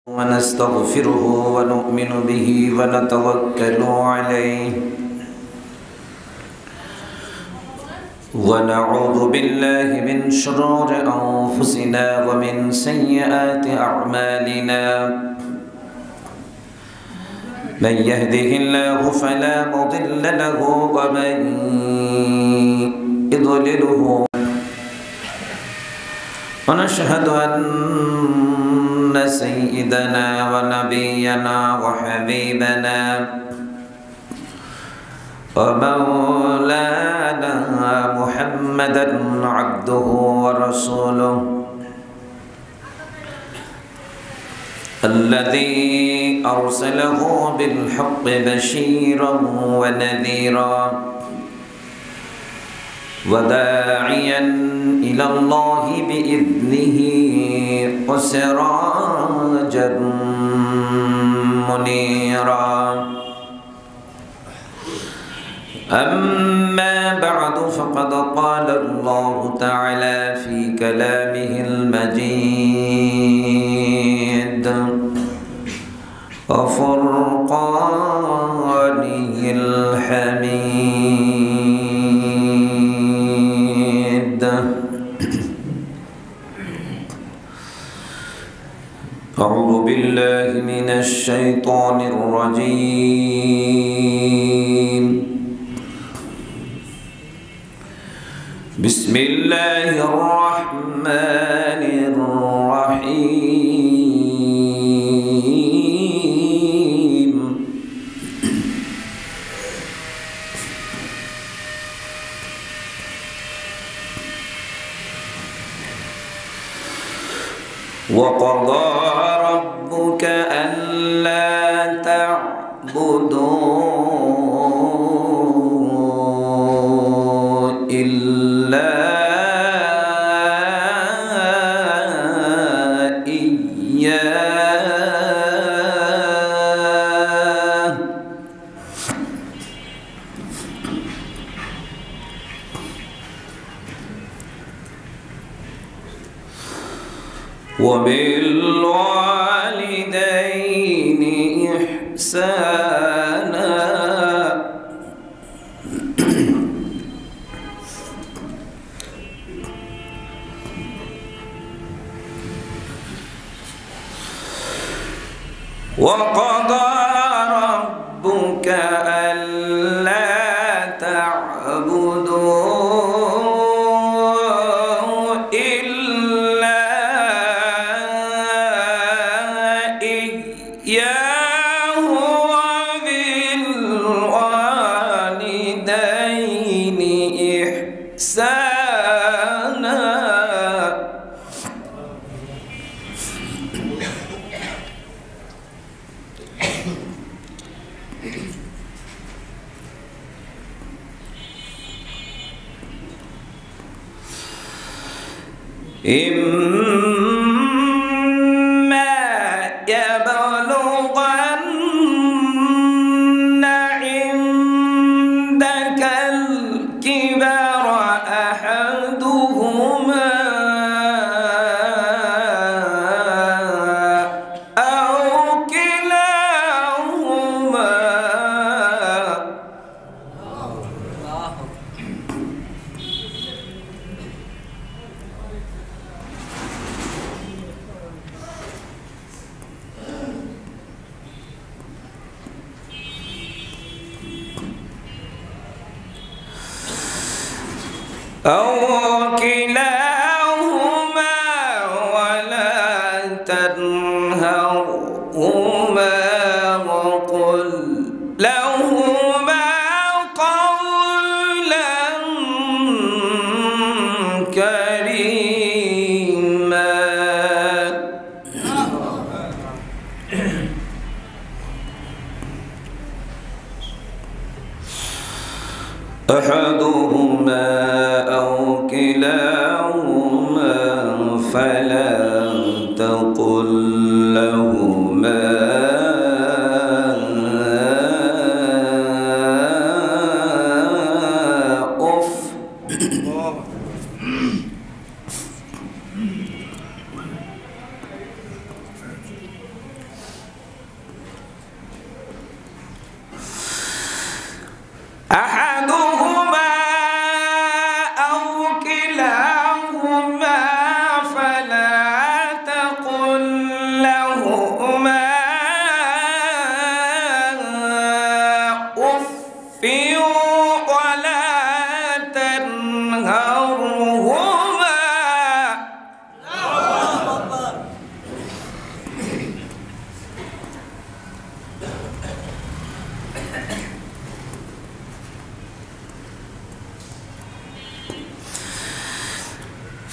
ونستغفره ونؤمن به ونتوكل عليه ونعوذ بالله من شرور أنفسنا ومن سيئات أعمالنا من يهده الله فلا مضل له ومن يضلله ونشهد أن سيدنا ونبينا وحبيبنا ومولانا محمدا عبده ورسوله الذي أرسله بالحق بشيرا ونذيرا وداعيا إلى الله بإذنه وسراجا منيرا أما بعد فقد قال الله تعالى في كلامه المجيد وفرقانه الحميد أعوذ بالله من الشيطان الرجيم بسم الله الرحمن الرحيم وقضى ربك ألا تعبدوا إلا إياه وبالوالدين إحسانا وقضى ربك ألا تعبدوا إلا إياه وبالوالدين إحسانا إما يبلغن عندك الكبر أحدهما أو كلاهما ولا تنهرهما وقل لهما قولا كريما أحدهما أو كلاهما فلا تقل لهما أف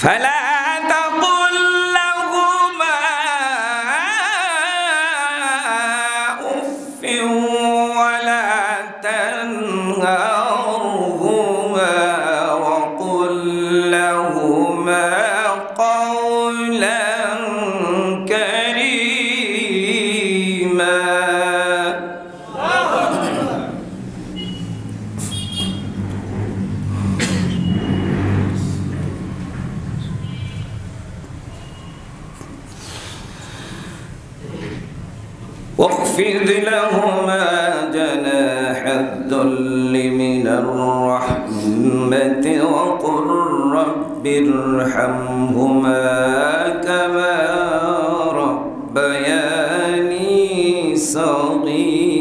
فلا تقل لهما أف ولا تنهرهما وقل لهما قولا كريما. واخفض لهما جناح الذل من الرحمة وقل رب ارحمهما كما ربياني صغيرا.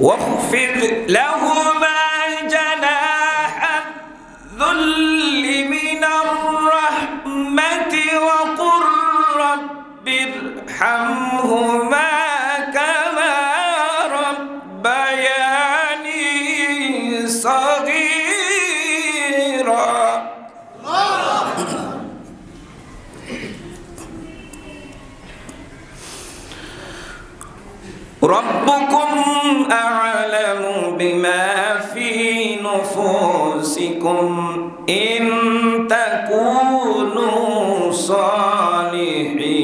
واخفض لهما جناح الذل من الرحمة وقل رب ارحمهما كما ربياني صغيرا. ربكم أعلم بما في نفوسكم إن تكونوا صالحين.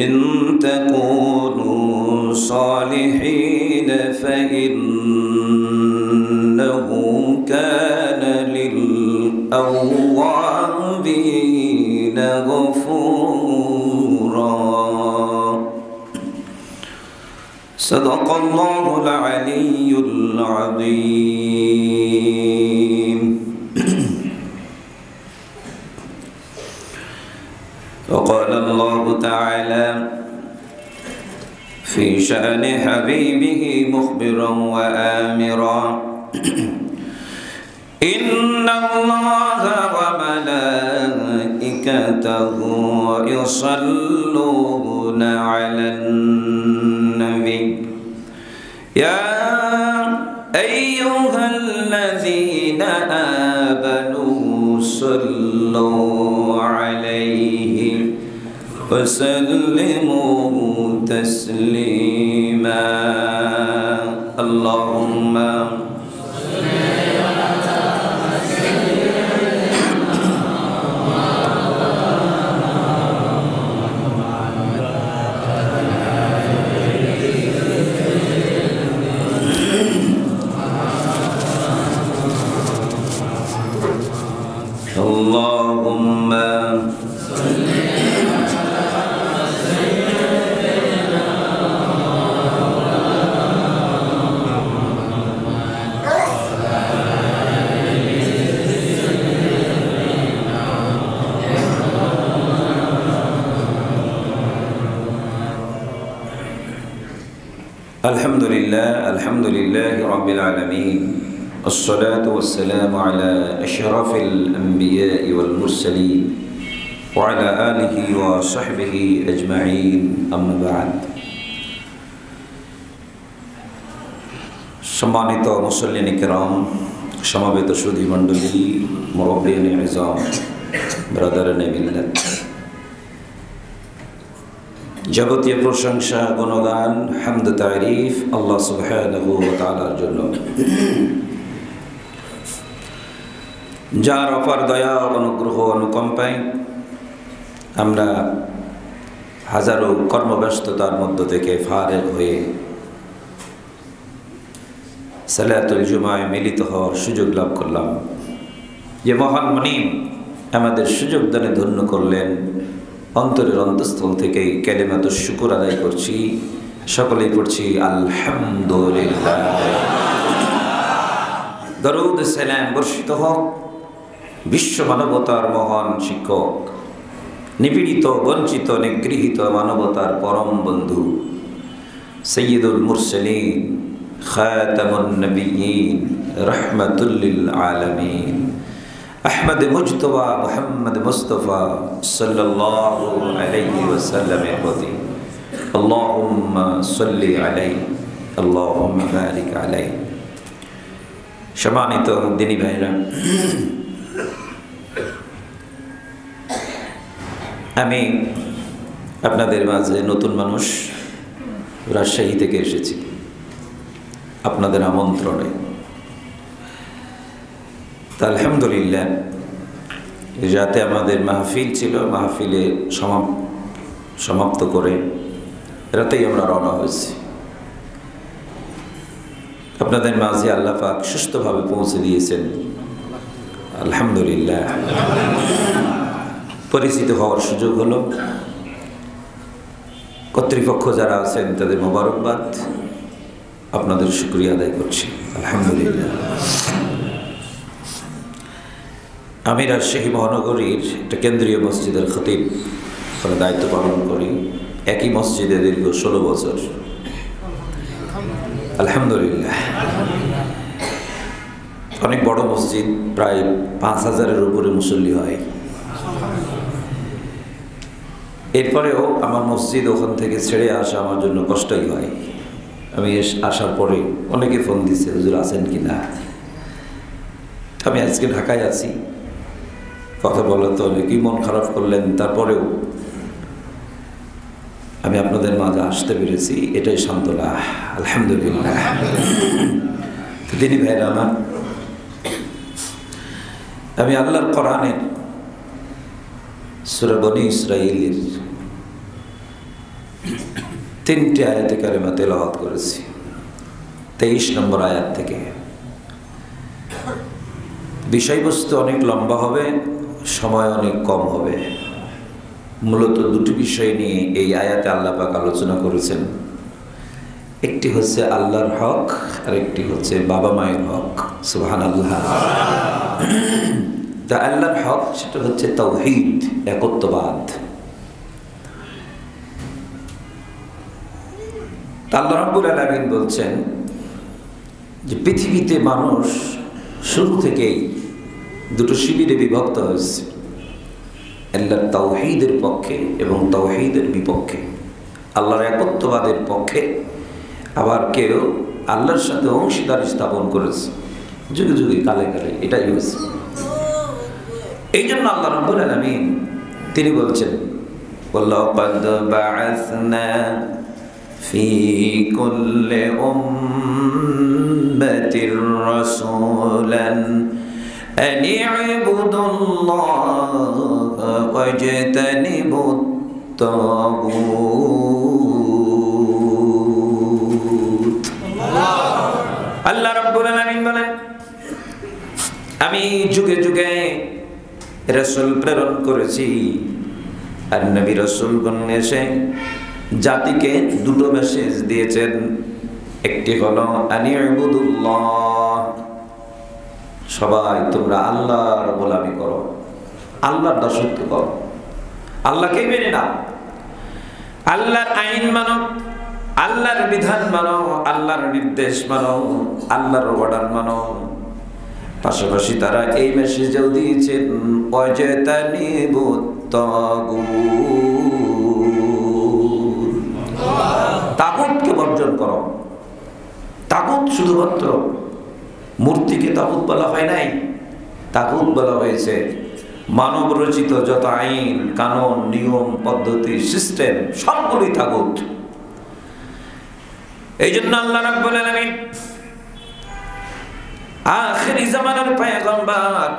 إن تكونوا صالحين فإنه كان للأوابين غفورا. صدق الله العلي العظيم. وقال الله تعالى في شأن حبيبه مخبرا وآمرا إن الله وملائكته يصلون على النبي يا أيها الذين آمنوا صلوا عليه وسلموا تسليما. اللهم الحمد لله رب العالمين الصلاة والسلام على أشرف الأنبياء والمرسلين وعلى آله وصحبه أجمعين أما بعد. সম্মানিত মুসল্লিন কিরাম, সমবেত সুধী মণ্ডলী, মুরব্বিয়ানে ইজাম, ব্রাদারানে মিল্লাত, যাবতীয় প্রশংসা গুণগান হামদ তারিফ আল্লাহ সুবহানাহু ওয়া তাআলার জন্য, যার অপার দয়া অনুগ্রহ অনুকম্পায় আমরা হাজারো কর্মব্যস্ততার মধ্য থেকে ফারেগ হয়ে সালাতুল জুমায় মিলিত হওয়ার সুযোগ লাভ করলাম। যে মহান মুনিম আমাদের সুযোগ দানে ধন্য করলেন, অন্তরের অন্তঃস্থল থেকেই কালিমাতুশ শুকর আদায় করছি। সকলেই পড়ছি আলহামদুলিল্লাহ। দরুদ সালাম বর্ষিত হোক বিশ্ব মানবতার মহান শিক্ষক, নিপীড়িত বঞ্চিত নিগৃহীত মানবতার পরম বন্ধু সৈয়দুল মুরসালিন, খাতামুন নবিয়্যিন, রাহমাতুল লিল আলামিন, আহমদ মুজতবা মুহাম্মদ মুস্তাফা সাল্লাল্লাহু আলাইহি ওয়াসাল্লামের প্রতি আল্লাহুম্মা সাল্লি আলাইহি আল্লাহুম্মা বারিক আলাইহি। সম্মানিত দিনী ভাইরা, আমি আপনাদের মাঝে নতুন মানুষ, রাজশাহী থেকে এসেছি আপনাদের আমন্ত্রণে। তা আলহামদুলিল্লাহ, যাতে আমাদের মাহফিল ছিল, মাহফিলে সমাপ্ত করে রাতেই আমরা রওনা হয়েছি। আপনাদের মাঝে আল্লাহ পাক সুস্থভাবে পৌঁছে দিয়েছেন, আলহামদুলিল্লাহ। পরিচিত হওয়ার সুযোগ হলো। কর্তৃপক্ষ যারা আছেন তাদের মোবারকবাদ, আপনাদের শুকরিয়া আদায় করছি, আলহামদুলিল্লাহ। আমি রাজশাহী মহানগরীর একটা কেন্দ্রীয় মসজিদের খতিব ওখানে দায়িত্ব পালন করি, একই মসজিদে দীর্ঘ 16 বছর, আলহামদুলিল্লাহ। অনেক বড় মসজিদ, প্রায় 5000-এর উপরে মুসল্লি হয়। এরপরেও আমার মসজিদ ওখান থেকে ছেড়ে আসা আমার জন্য কষ্টই হয়। আমি আসার পরে অনেকে ফোন দিছে, হুজুর আছেন কি না। আমি আজকে ঢাকায় আছি, কথা বলার তো অনেকেই মন খারাপ করলেন, তারপরেও আমি আপনাদের মাঝে আসতে পেরেছি, এটাই সান্ত্বনা, আলহামদুলিল্লাহ। দিনী ভাইরা আমার, আমি আল্লাহর কোরআনের সূরা বনী ইসরাঈলের 3টি আয়াতে কারিমা তেলাওয়াত করেছি। 23 নম্বর আয়াত থেকে। বিষয়বস্তু অনেক লম্বা হবে, সময় অনেক কম হবে। মূলত দুটি বিষয় নিয়ে এই আয়াতে আল্লাহ পাক আলোচনা করেছেন। একটি হচ্ছে আল্লাহর হক, আর একটি হচ্ছে বাবা মায়ের হক। সুবহানাল্লাহ। তা আল্লাহর হক সেটা হচ্ছে তাওহীদ, একত্ববাদ। আল্লাহ রাব্বুল আলামিন বলছেন যে পৃথিবীতে মানুষ শুরু থেকেই দুটো শিবিরে বিভক্ত হয়েছে, আল্লাহর তাওহীদের পক্ষে এবং তাওহীদের বিপক্ষে। আল্লাহর একত্ববাদের পক্ষে, আবার কেউ আল্লাহর সাথে অংশীদার স্থাপন করেছে যুগে যুগে, কালে কালে, এটাই হয়েছে। এই জন্য আল্লাহ রাব্বুল আলামিন তিনি বলছেন, ওয়ালাকাদ বাআসনা ফি কুল্লি উম্মাতির রাসূলান আন ই'বুদুল্লাহা ওয়াজতানিবুত তাগুত। আল্লাহ রাব্বুল আলামিন বলেন, আমি যুগে যুগে রাসূল প্রেরণ করেছি, আর নবী রাসূলগণ এসে জাতিকে দুটো মেসেজ দিয়েছেন। একটি হলো আনি'বুদুল্লাহ, সবাই তোমরা আল্লাহর গোলামি করো, আল্লাহর দাসত্ব করো, আল্লাহকে মেনে নাও, আল্লাহর আইন মানো, আল্লাহর বিধান মানো, আল্লাহর নির্দেশ মানো, আল্লাহর অর্ডার মানো। পাশাপাশি তারা এই মেসেজও দিয়েছেন ওয়াজতানিবুত তাগুত, তাগুতকে বর্জন করো। তাগুত শুধুমাত্র মূর্তিকে তাগুত বলা হয় নাই, তাগুত বলা হয়েছে মানব রচিত যত আইন কানুন নিয়ম পদ্ধতি সিস্টেম সবগুলোই তাগুত। এই জন্য আল্লাহ রাব্বুল আলামিন আখিরি জামানার পয়গম্বর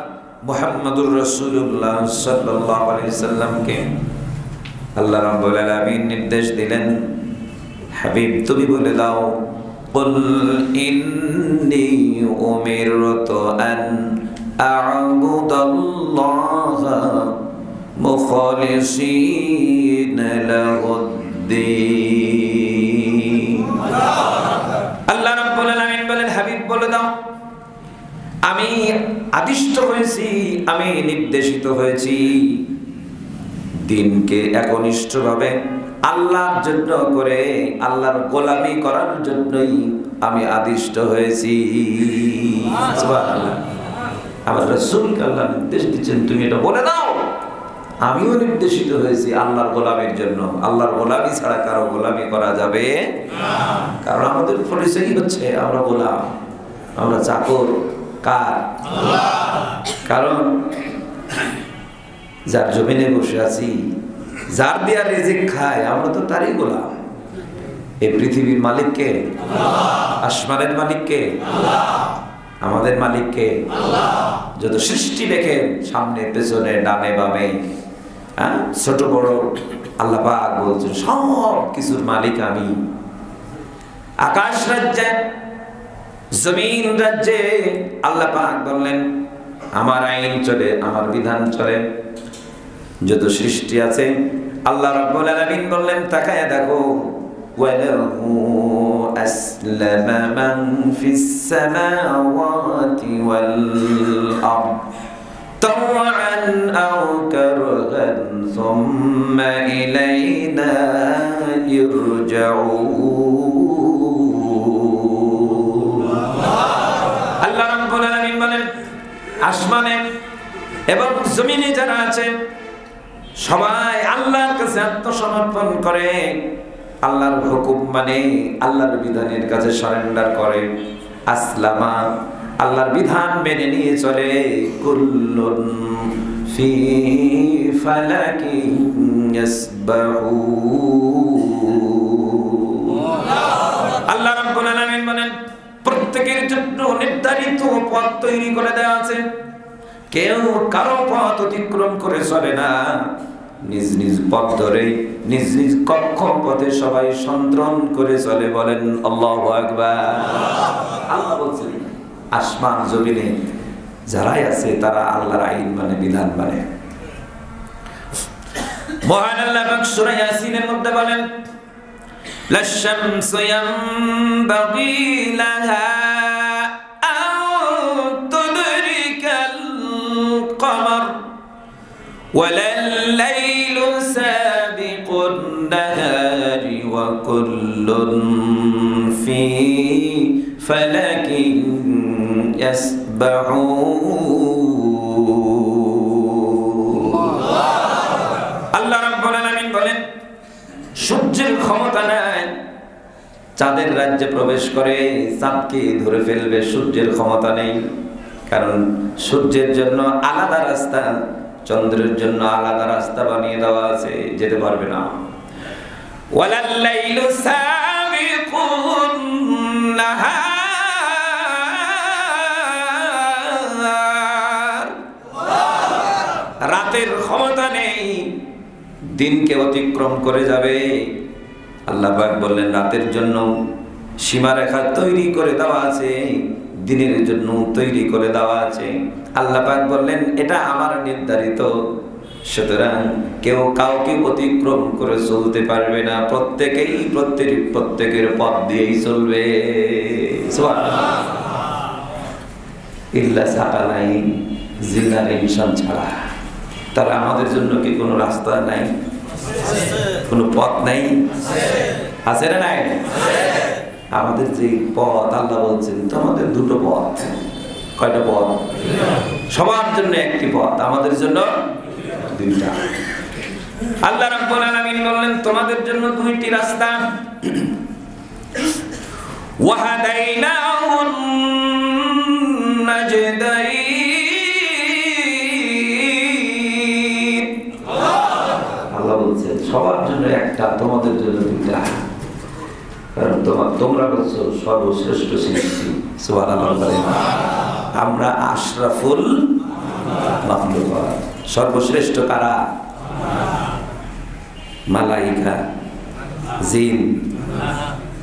মুহাম্মদুর রাসূলুল্লাহ সাল্লাল্লাহু আলাইহি সাল্লামকে আল্লাহ রাব্বুল আলামিন নির্দেশ দিলেন, হাবিব তুমি বলে দাও, কুল ইন্নী উমিরতু আন আ'বুদাল্লাহা মুখলিসিনা লাহুদ্দীন। আল্লাহ রাব্বুল আলামিন বলেন, হাবিব বলে দাও, আমি আদিষ্ট হয়েছি, আমি নির্দেশিত হয়েছি দিনকে একনিষ্ঠভাবে আল্লাহর জন্য করে, আল্লাহর গোলামি করার জন্যই আমি আদিষ্ট হয়েছি। সুবহানাল্লাহ। আমার রাসূলকে আল্লাহ নির্দেশ দিচ্ছেন, তুমি এটা বলে দাও, আমিও নির্দেশিত হয়েছি আল্লাহর গোলামির জন্য। আল্লাহর গোলামি ছাড়া কারো গোলামি করা যাবে না। কারণ আমাদের পরিচয় হচ্ছে আমরা গোলাম, আমরা চাকর কার? আল্লাহ। কারণ যার জমিনে বসে আছি, যার দেয়া রিজিক খায়, আমরা তো তারই গোলাম। এই পৃথিবীর মালিক কে? আল্লাহ। আসমানের মালিক কে? আল্লাহ। আমাদের মালিক কে? আল্লাহ। যত সৃষ্টি দেখেন সামনে পেছনে ডানে বামে, ছোট বড়, আল্লাহ পাক বলছেন সব কিছুর মালিক আমি। আকাশ রাজ্যে জমিন রাজ্যে আল্লাহ পাক বললেন আমার আইন চলে, আমার বিধান চলে। যত সৃষ্টি আছে আল্লাহ রাব্বুল আলামিন বললেন তাকায় দেখো, ওয়ালাহু আসলামা মান ফিস সামাওয়াতি ওয়াল আরদ তাওআন আও কারহান সুম্মা ইলাইনা ইরজাউন। আল্লাহ রাব্বুল আলামিন বলেন আসমানে এবং জমিনে যারা আছে সবাই আল্লাহর কাছে আত্মসমর্পণ করে, আল্লাহর হুকুম মানে, আল্লাহর বিধানের কাছে সারেন্ডার করে। আসলামা, আল্লাহর বিধান মেনে নিয়ে চলে। কুল্লুন ফি ফালাকিন ইয়াসবাহুন। আল্লাহ রাব্বুল আলামিন বলেন প্রত্যেকের জন্য নির্ধারিত পথ তৈরি করে দেওয়া আছে, কেউ কারো পথ অতিক্রম করে চলে না। নিজ নিজ পথ ধরে নিজ নিজ কক্ষপথে সবাই সন্ত্রণ করে চলে। বলেন আল্লাহু আকবার। আল্লাহ বলছেন আসমান জমিনে যারাই আছে তারা আল্লাহর আইন মানে, বিধান মানে। মহান আল্লাহ পাক সূরা ইয়াসিনের মধ্যে বলেন লাশ-শামসু ইয়ানবাগী লাহা وَلَلَّيْلُ سَابِقُ النَّهَارِ وَكُلٌّ فِي فَلَكٍ يَسْبَحُونَ। আল্লাহ রাব্বুল আলামিন বলেন সূর্যের ক্ষমতা নাই চাঁদের রাজ্যে প্রবেশ করে চাঁদকে ধরে ফেলবে, সূর্যের ক্ষমতা নেই। কারণ সূর্যের জন্য আলাদা রাস্তা, চন্দ্রের জন্য আলাদা রাস্তা বানিয়ে দেওয়া আছে, যেতে পারবে না। ওয়ালাল্লাইলু সাবিকুন নাহার, রাতের ক্ষমতা নেই, দিনকে অতিক্রম করে যাবে। আল্লাহ পাক বললেন রাতের জন্য সীমারেখা তৈরি করে দেওয়া আছে, দিনের জন্য তৈরি করে দেওয়া আছে। আল্লাহ পাক বললেন এটা আমার নির্ধারিত, সুতরাং কেউ কাউকে অতিক্রম করে চলতে পারবে না, প্রত্যেকেই প্রত্যেকের পথ দিয়েই চলবে। সুবহানাল্লাহ। ইল্লা সাকালাইন, জিন আর ইনসান ছাড়া। তারা আমাদের জন্য কি কোনো রাস্তা নাই? কোনো পথ নাই? আছে না নাই? আমাদের যে পথ, আল্লাহ বলছেন তোমাদের দুটো পথ। কয়টা পথ? সবার জন্য একটি পথ, আমাদের জন্য দুইটা। আল্লাহ রাব্বুল আলামিন বললেন তোমাদের জন্য দুইটি রাস্তা। ওয়াহাদাইনাহুন নাজদাইন। আল্লাহ বলছেন সবার জন্য একটা, তোমাদের জন্য দুইটা। কারণ তোমরা হচ্ছে সর্বশ্রেষ্ঠ সৃষ্টি। সুবহানাল্লাহ। আমরা আশরাফুল মাখলুকাত। সর্বশ্রেষ্ঠ কারা? মালাইকা, জিন।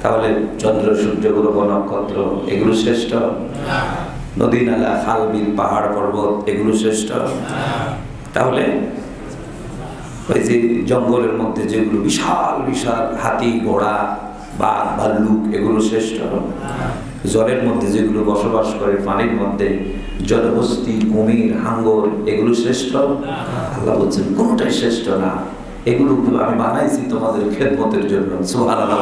তাহলে চন্দ্র সূর্য গ্রহ নক্ষত্র এগুলো শ্রেষ্ঠ? নদী নালা খাল বিল পাহাড় পর্বত এগুলো শ্রেষ্ঠ? তাহলে ওই যে জঙ্গলের মধ্যে যেগুলো বিশাল বিশাল হাতি ঘোড়া বাঘ ভাল্লুক এগুলো শ্রেষ্ঠ? জলের মধ্যে যেগুলো বসবাস করে, পানির মধ্যে জলহস্তি কুমির হাঙ্গর এগুলো শ্রেষ্ঠ? আল্লাহ বলছেন কোনটাই শ্রেষ্ঠ না। এগুলো আমি বানাইছি তোমাদের খেদমতের জন্য। সুবহানাল্লাহ।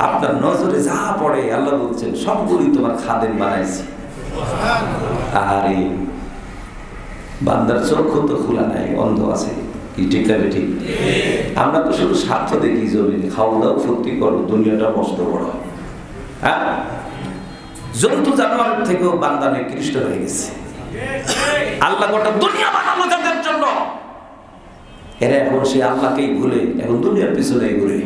আপনার নজরে যা পড়ে আল্লাহ বলছেন সবগুলি তোমার খাদেম বানাইছি। আরে বান্দার চক্ষু তো খোলা নাই, অন্ধ আছে, কি ঠিক আছে? ঠিক। আমরা তো শুধু স্বার্থ দেখি, জমিনে খাওয়া দাও, ফুর্তি করো, দুনিয়াটা মস্ত বড়। হ্যাঁ, জন্তু জানোয়ারের থেকেও বান্দা নিকৃষ্ট হয়ে গেছে। আল্লাহ গোটা দুনিয়া বানানো যাদের জন্য, এরা এখন সে আল্লাহকেই ভুলে এখন দুনিয়ার পিছনেই ঘুরে,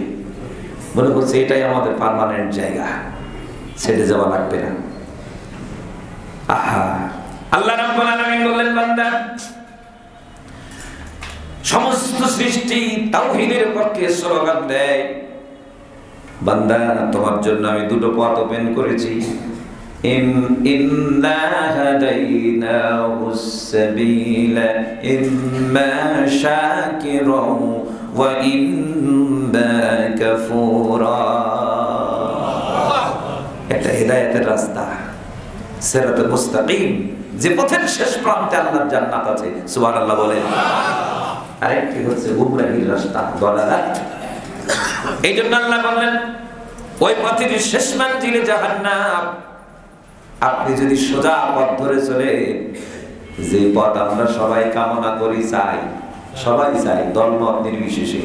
মনে করছে এটাই আমাদের পার্মানেন্ট জায়গা, ছেড়ে যাওয়া লাগবে না। আহা, আল্লাহ রাব্বুল আলামিন বললেন, বান্দা সমস্ত সৃষ্টি তাওহীদের পক্ষে স্লোগান দেয়, বান্দা তোমার জন্য আমি দুটো পথ ওপেন করেছি। ইন্না হাদাইনাহুস সাবিলা ইম্মা শাকিরাও ওয়া ইম্মা কাফুরা। এটা হিদায়াতের রাস্তা, সিরাতুল মুস্তাকিম, যে পথের শেষ প্রান্তে আল্লাহর জান্নাত আছে। সুবহানাল্লাহ বলেন। আরেকটি হচ্ছে গুমরাহির রাস্তা, দলালাত। এই জন্য আল্লাহ বললেন ওই পথের শেষ মঞ্জিলে জাহান্নাম। আপনি যদি সোজা পথ ধরে চলে, যে পথ আমরা সবাই কামনা করি, চাই, সবাই চাই, দলমত নির্বিশেষে,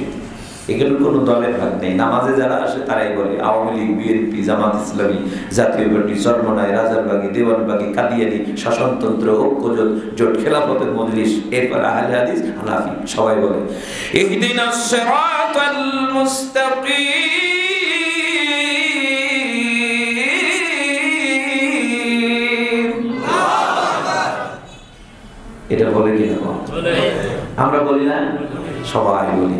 এগুলোর কোনো দলের ভাগ নেই। নামাজে যারা আসে তারাই বলে আওয়ামী লীগ, বিএনপি, জামাত ইসলামী, জাতীয় পার্টি, চরমনাই, রাজারবাগী, দেওয়ানবাগী, কাদিয়ানী, শাসনতন্ত্র, ঐক্যজোট, জোট, খেলাফতের মজলিস, এরপর আহলে হাদিস, হানাফি, সবাই বলে ইহদিনাস সিরাতাল মুস্তাকিম। এটা বলে কিনা? আমরা বলি না? সবাই বলি।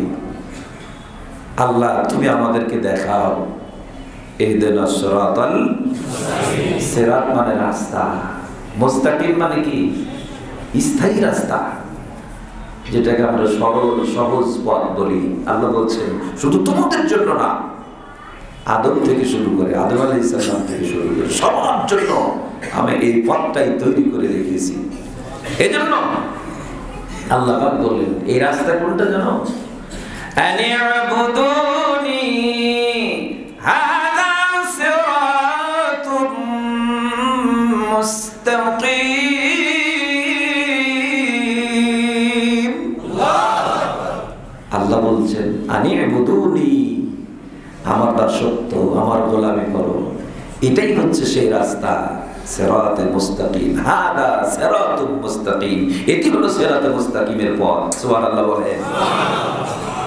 আল্লাহ তুমি আমাদেরকে দেখাও, ইহদিনাস সিরাতাল মুস্তাকিম। সিরাত মানে রাস্তা, মুস্তাকিম মানে কি? স্থায়ী রাস্তা, যেটাকে আমরা সরল সহজ পথ বলি। আল্লাহ বলছেন শুধু তোমাদের জন্য না, আদম থেকে শুরু করে, আদম আলাইহিস সালাম থেকে শুরু করে সবার জন্য আমি এই পথটাই তৈরি করে রেখেছি। এজন্য আল্লাহ পাক বললেন এই রাস্তা কোনটা জানো? আনি'বুদুনি হাযা সিরাতুম মুস্তাকিম। আল্লাহ বলছেন আনি'বুদুনি, আমার দাসত্ব, আমার গোলামি করো, এটাই হচ্ছে সেই রাস্তা, সিরাতে মুস্তাকিম। হাদা সিরাতুম মুস্তাকিম, এটি হলো সিরাতে মুস্তাকিমের পথ। সুবহানাল্লাহ বলেন।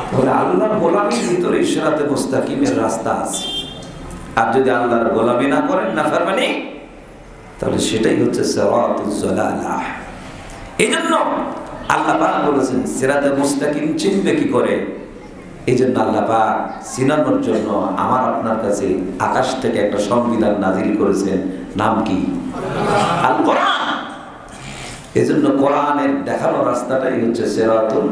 তাহলে আল্লাহর গোলামির ভিতরে সিরাতে মুস্তাকিমের রাস্তা আছে। আর যদি আল্লাহর গোলামি না করেন, নাফরমানি, তাহলে সেটাই হচ্ছে সিরাতুজ জালালাহ। এইজন্য আল্লাহ পাক বলেছেন সিরাতে মুস্তাকিম চিনবে কি করে? এইজন্য আল্লাহ পাক চিনানোর জন্য আমার আপনার কাছে আকাশ থেকে একটা সংবিধান নাজিল করেছেন, নাম কি? আল কোরআন। এজন্য কোরআনের দেখানো রাস্তাটাই হচ্ছে সিরাতুল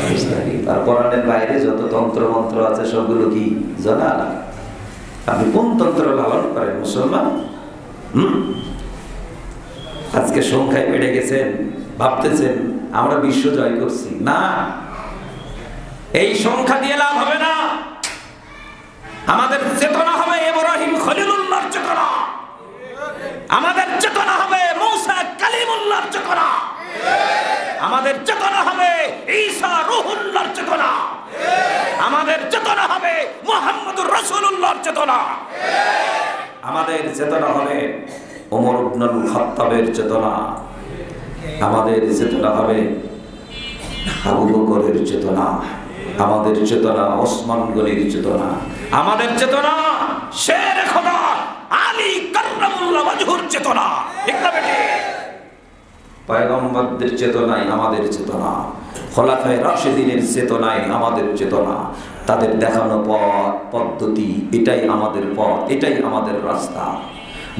মুস্তাকিম। আর কোরআনের বাইরে যত তন্ত্র মন্ত্র আছে সবগুলো কি? জালালা। আপনি কোন তন্ত্র লালন করেন মুসলমান? আজকে সংখ্যায় বেড়ে গেছেন, ভাবতেছেন আমরা বিশ্ব জয় করছি। না, এই সংখ্যা দিয়ে লাভ হবে না। আমাদের চেতনা হবে ইব্রাহিম খলিলুল্লাহর চেতনা, আমাদের চেতনা হবে মূসা কালিমুল্লাহর চেতনা, আমাদের চেতনা হবে ঈসা রূহুল্লাহর চেতনা, আমাদের চেতনা হবে মুহাম্মদুর রাসূলুল্লাহর চেতনা, আমাদের চেতনা হবে ওমর ইবনুল খাত্তাবের চেতনা, আমাদের চেতনা হবে আবু বকরের চেতনা, আমাদের চেতনা ওসমান গনির চেতনা, আমাদের চেতনা শের খোদা আলী কাররামুল্লাহ ওয়াজহুর চেতনা। ঠিক না বেটি? পয়গম্বরদের চেতনাই আমাদের চেতনা, খোলাফায়ে রাশিদিনের চেতনাই আমাদের চেতনা, তাদের দেখানো পথ পদ্ধতি, এটাই আমাদের পথ, এটাই আমাদের রাস্তা।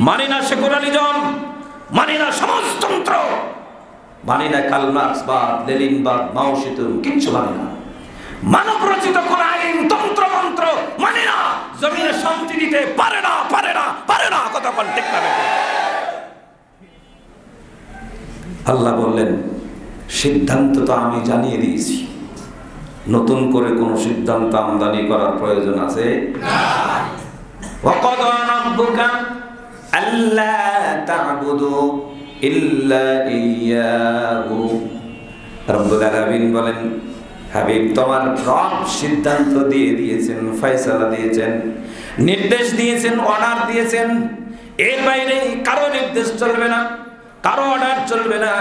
মানি না সেকুলারিজম, মানি না সমাজতন্ত্র, মানি না কার্ল মার্ক্সবাদ, লেনিনবাদ, মাও সেতুং, কিচ্ছু মানি না। মানব রচিত কোন আইন, তন্ত্র মন্ত্র মানি না। জমিনে শান্তি দিতে পারে না, পারে না, পারে না। কথা বল ঠিক না? আল্লাহ বললেন সিদ্ধান্ত তো আমি জানিয়ে দিয়েছি, নতুন করে কোনো সিদ্ধান্ত আমদানি করার প্রয়োজন আছে না। ওয়াকাদা রাব্বুকা আল্লা তা'বুদু ইল্লা ইয়্যাহু। রব্বুল আলামিন বলেন, হাবিব তোমার রব সিদ্ধান্ত দিয়ে দিয়েছেন, ফয়সালা দিয়েছেন, নির্দেশ দিয়েছেন, অর্ডার দিয়েছেন। এর বাইরে কারো নির্দেশ চলবে না, কারো অর্ডার চলবে না,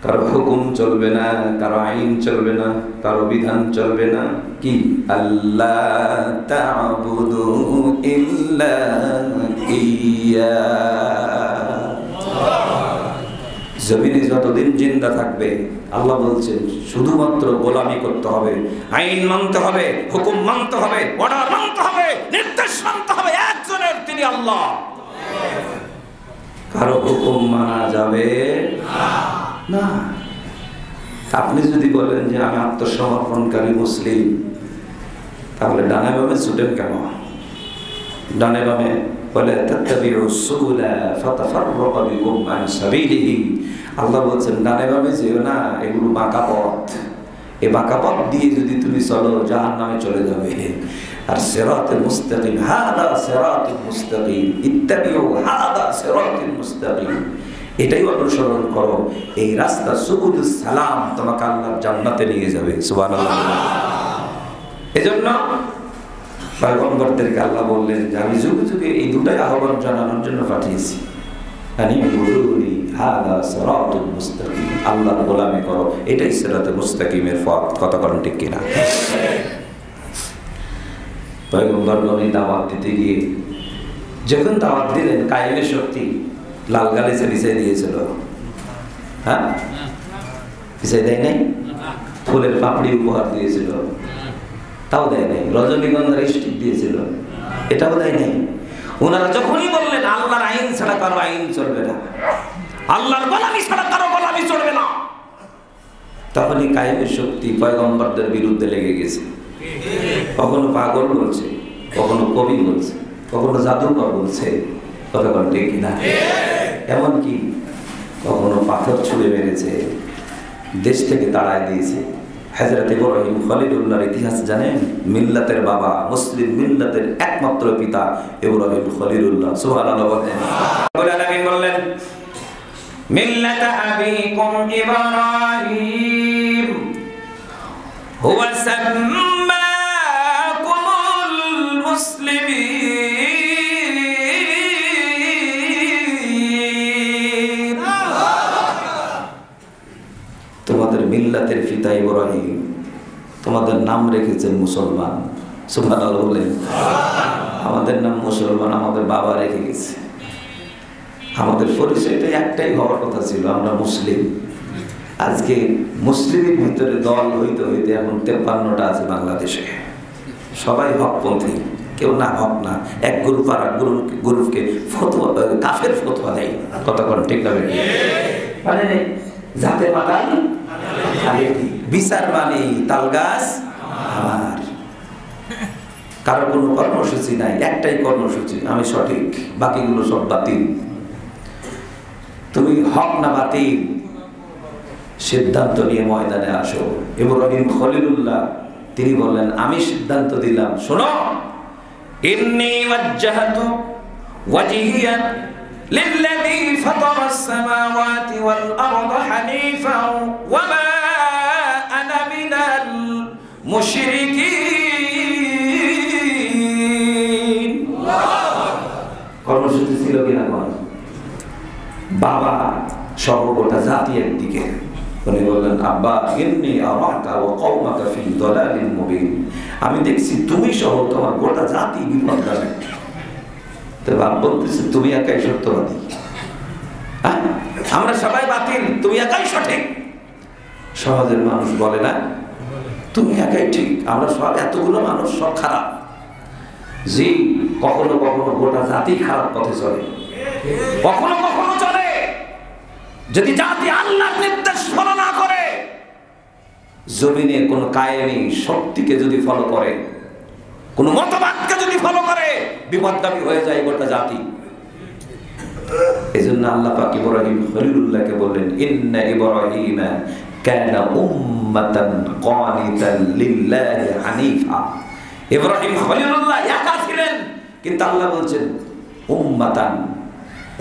কারো হুকুম চলবে না, কারো আইন চলবে না, কারো বিধান চলবে না। কি? আল্লাহ তা'বুদু ইল্লা ইয়্যাহু। জমিনে যতদিন জিন্দা থাকবে আল্লাহ বলছেন শুধুমাত্র গোলামি করতে হবে, আইন মানতে হবে, হুকুম মানতে হবে, অর্ডার মানতে হবে, নির্দেশ মানতে হবে একজনের, তিনি আল্লাহ। কারো হুকুম মানা যাবে না। আপনি যদি বলেন যে আমি আত্মসমর্পণকারী মুসলিম, তাহলে ডানে বামে ছুটেন কেন? ডানে বামে বলে আল্লাহ বলছেন ডানে বামে যেও না, এগুলো বাঁকা পথ। এই বাঁকা পথ দিয়ে যদি তুমি চলো জাহান্নামে চলে যাবে। আর সিরাতুল মুস্তাকিম, হাদা সিরাতুল মুস্তাকিম, ইত্তাবিউ হাদা সিরাতুল মুস্তাকিম, এটাই অনুসরণ করো। এই রাস্তা সুবুলুস সালাম তোমাকে আল্লাহর জান্নাতে নিয়ে যাবে। সুবহানাল্লাহ। এজন্য পয়গম্বরদেরকে আল্লাহ বললেন যে আমি যুগে যুগে এই দুটাই আহ্বান জানানোর জন্য পাঠিয়েছি। আল্লাহর গোলামি করো, এটাই সিরাতুল মুস্তাকিমের পথ। কথা বলেন ঠিক কিনা? পয়গম্বরগণ দাওয়াত দিতে গিয়ে যখন দাওয়াত দিলেন, কায়েমের শক্তি লাল গালিচা বিছাই দিয়েছিল। হ্যাঁ, বিছাই দেয় নাই? ফুলের পাপড়ি উপহার দিয়েছিল, তাও দেয় নাই। রজনীগন্ধার স্টিক দিয়েছিল, এটাও দেয় নাই। ওনারা যখনই বললেন আল্লাহর আইন ছাড়া কারো আইন চলবে না, আল্লাহর গোলামি ছাড়া কারো গোলামি চলবে না, তখনই কায়েমের শক্তি পয়গম্বরদের বিরুদ্ধে লেগে গেছে। কখনো পাগল বলছে, কখনো কবি বলছে, কখনো জাদুকর বলছে। কথা বল ঠিক কিনা? এমনকি কখনো পাথর ছুঁড়ে মেরেছে, দেশ থেকে তাড়ায় দিয়েছে। হযরত ইব্রাহিম খলিলুল্লাহর ইতিহাস জানেন? মিল্লাতের বাবা, মুসলিম মিল্লাতের একমাত্র পিতা ইব্রাহিম খলিলুল্লাহ। সুবহানাল্লাহ বলেন। রব্বুল আলামিন বললেন, মিল্লাত আবিকুম ইব্রাহিম হুয়া সাম্মাকুমুল মুসলিমিন। তোমাদের মিল্লাতের পিতা ইব্রাহিম তোমাদের নাম রেখেছেন মুসলমান। সুবহানাল্লাহ বলেন। আমাদের নাম মুসলমান আমাদের বাবা রেখে গেছে। আমাদের পরিচয়টা একটাই হওয়ার কথা ছিল, আমরা মুসলিম। আজকে মুসলিমের ভিতরে দল হইতে হইতে এখন 53টা আছে বাংলাদেশে। সবাই হকপন্থী, কেউ না হক না। এক গ্রুপ আর এক গ্রুপকে ফতোয়া, কাফের ফতোয়া দেয়। কথা বলেন ঠিক না? মানে যাতে মাতাল বিচার মানে তাল গাছ আমার। কারো কোনো কর্মসূচি নাই, একটাই কর্মসূচি, আমি সঠিক, বাকিগুলো সব বাতিল। তুমি হক না বাতিল, সিদ্ধান্ত নিয়ে ময়দানে আসো। ইব্রাহিম খলিলুল্লাহ তিনি বললেন, আমি সিদ্ধান্ত দিলাম, শোনো, ইন্নী ওয়াজ্জাহতু ওয়াজহিয়া লিল্লাযী ফাতারাস সামাওয়াতি ওয়াল আরদা হানিফান ওয়া মা আনা মিনাল মুশরিকিন। কর্মসূচি ছিল কিনা? বাবা সহ গোটা জাতি একদিকে। উনি বললেন, আব্বা ইন্নী আরাকা ওয়া কওমাকা ফি দালালিন মুবিন, আমি দেখছি তুমি সহ তোমার গোটা জাতি বিপদগামী। তো বাপ বলতেছে, তুমি একাই সত্যবাদী, আমরা সবাই বাতিল, তুমি একাই সঠিক। সমাজের মানুষ বলে না, তুমি একাই ঠিক, আমরা সব এতগুলো মানুষ সব খারাপ। জি, কখনো কখনো গোটা জাতি খারাপ পথে চলে, কখনো কখনো চলে। যদি জাতি আল্লাহর নির্দেশ ফলো না করে, জমিনে কোন কায়েমি শক্তিকে যদি ফলো করে, কোন মতবাদকে যদি ফলো করে, বিপদগামী হয়ে যায় গোটা জাতি। এজন্য আল্লাহ পাক ইব্রাহিম খলিলুল্লাহকে বললেন, ইন্না ইব্রাহিমা কানা উম্মাতান কানিতান লিল্লাহি হানিফা। ইব্রাহিম খলিলুল্লাহ একা ছিলেন, কিন্তু আল্লাহ বলছেন উম্মাতান,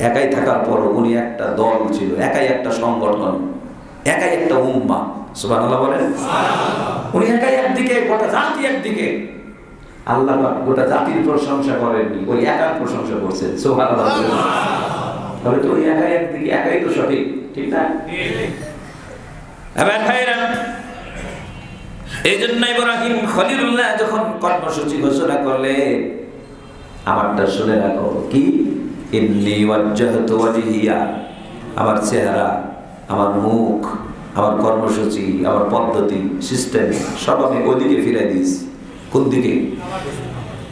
একাই থাকার পর উনি একটা দল ছিল, একাই একটা সংগঠন, একাই একটা উম্মাহ। সুবহানাল্লাহ বলেন। উনি একাই একদিকে, গোটা জাতি একদিকে। আল্লাহ গোটা জাতির প্রশংসা করেননি, ওই একার প্রশংসা করছেন। সুবহানাল্লাহ। তাহলে তো ওই একাই একদিকে, একাই তো সঠিক, ঠিক না? এবার ভাইরা, এই জন্য ইব্রাহিম খলিলুল্লাহ যখন কর্মসূচি ঘোষণা করলেন, আমারটা শুনে রাখো, কি? ইন্নী ওয়াজ্জাহতু ওয়াজহিয়া, আমার চেহারা, আমার মুখ, আমার কর্মসূচি, আমার পদ্ধতি, সিস্টেম সব আমি ওইদিকে ফিরাই দিয়েছি। কোন দিকে?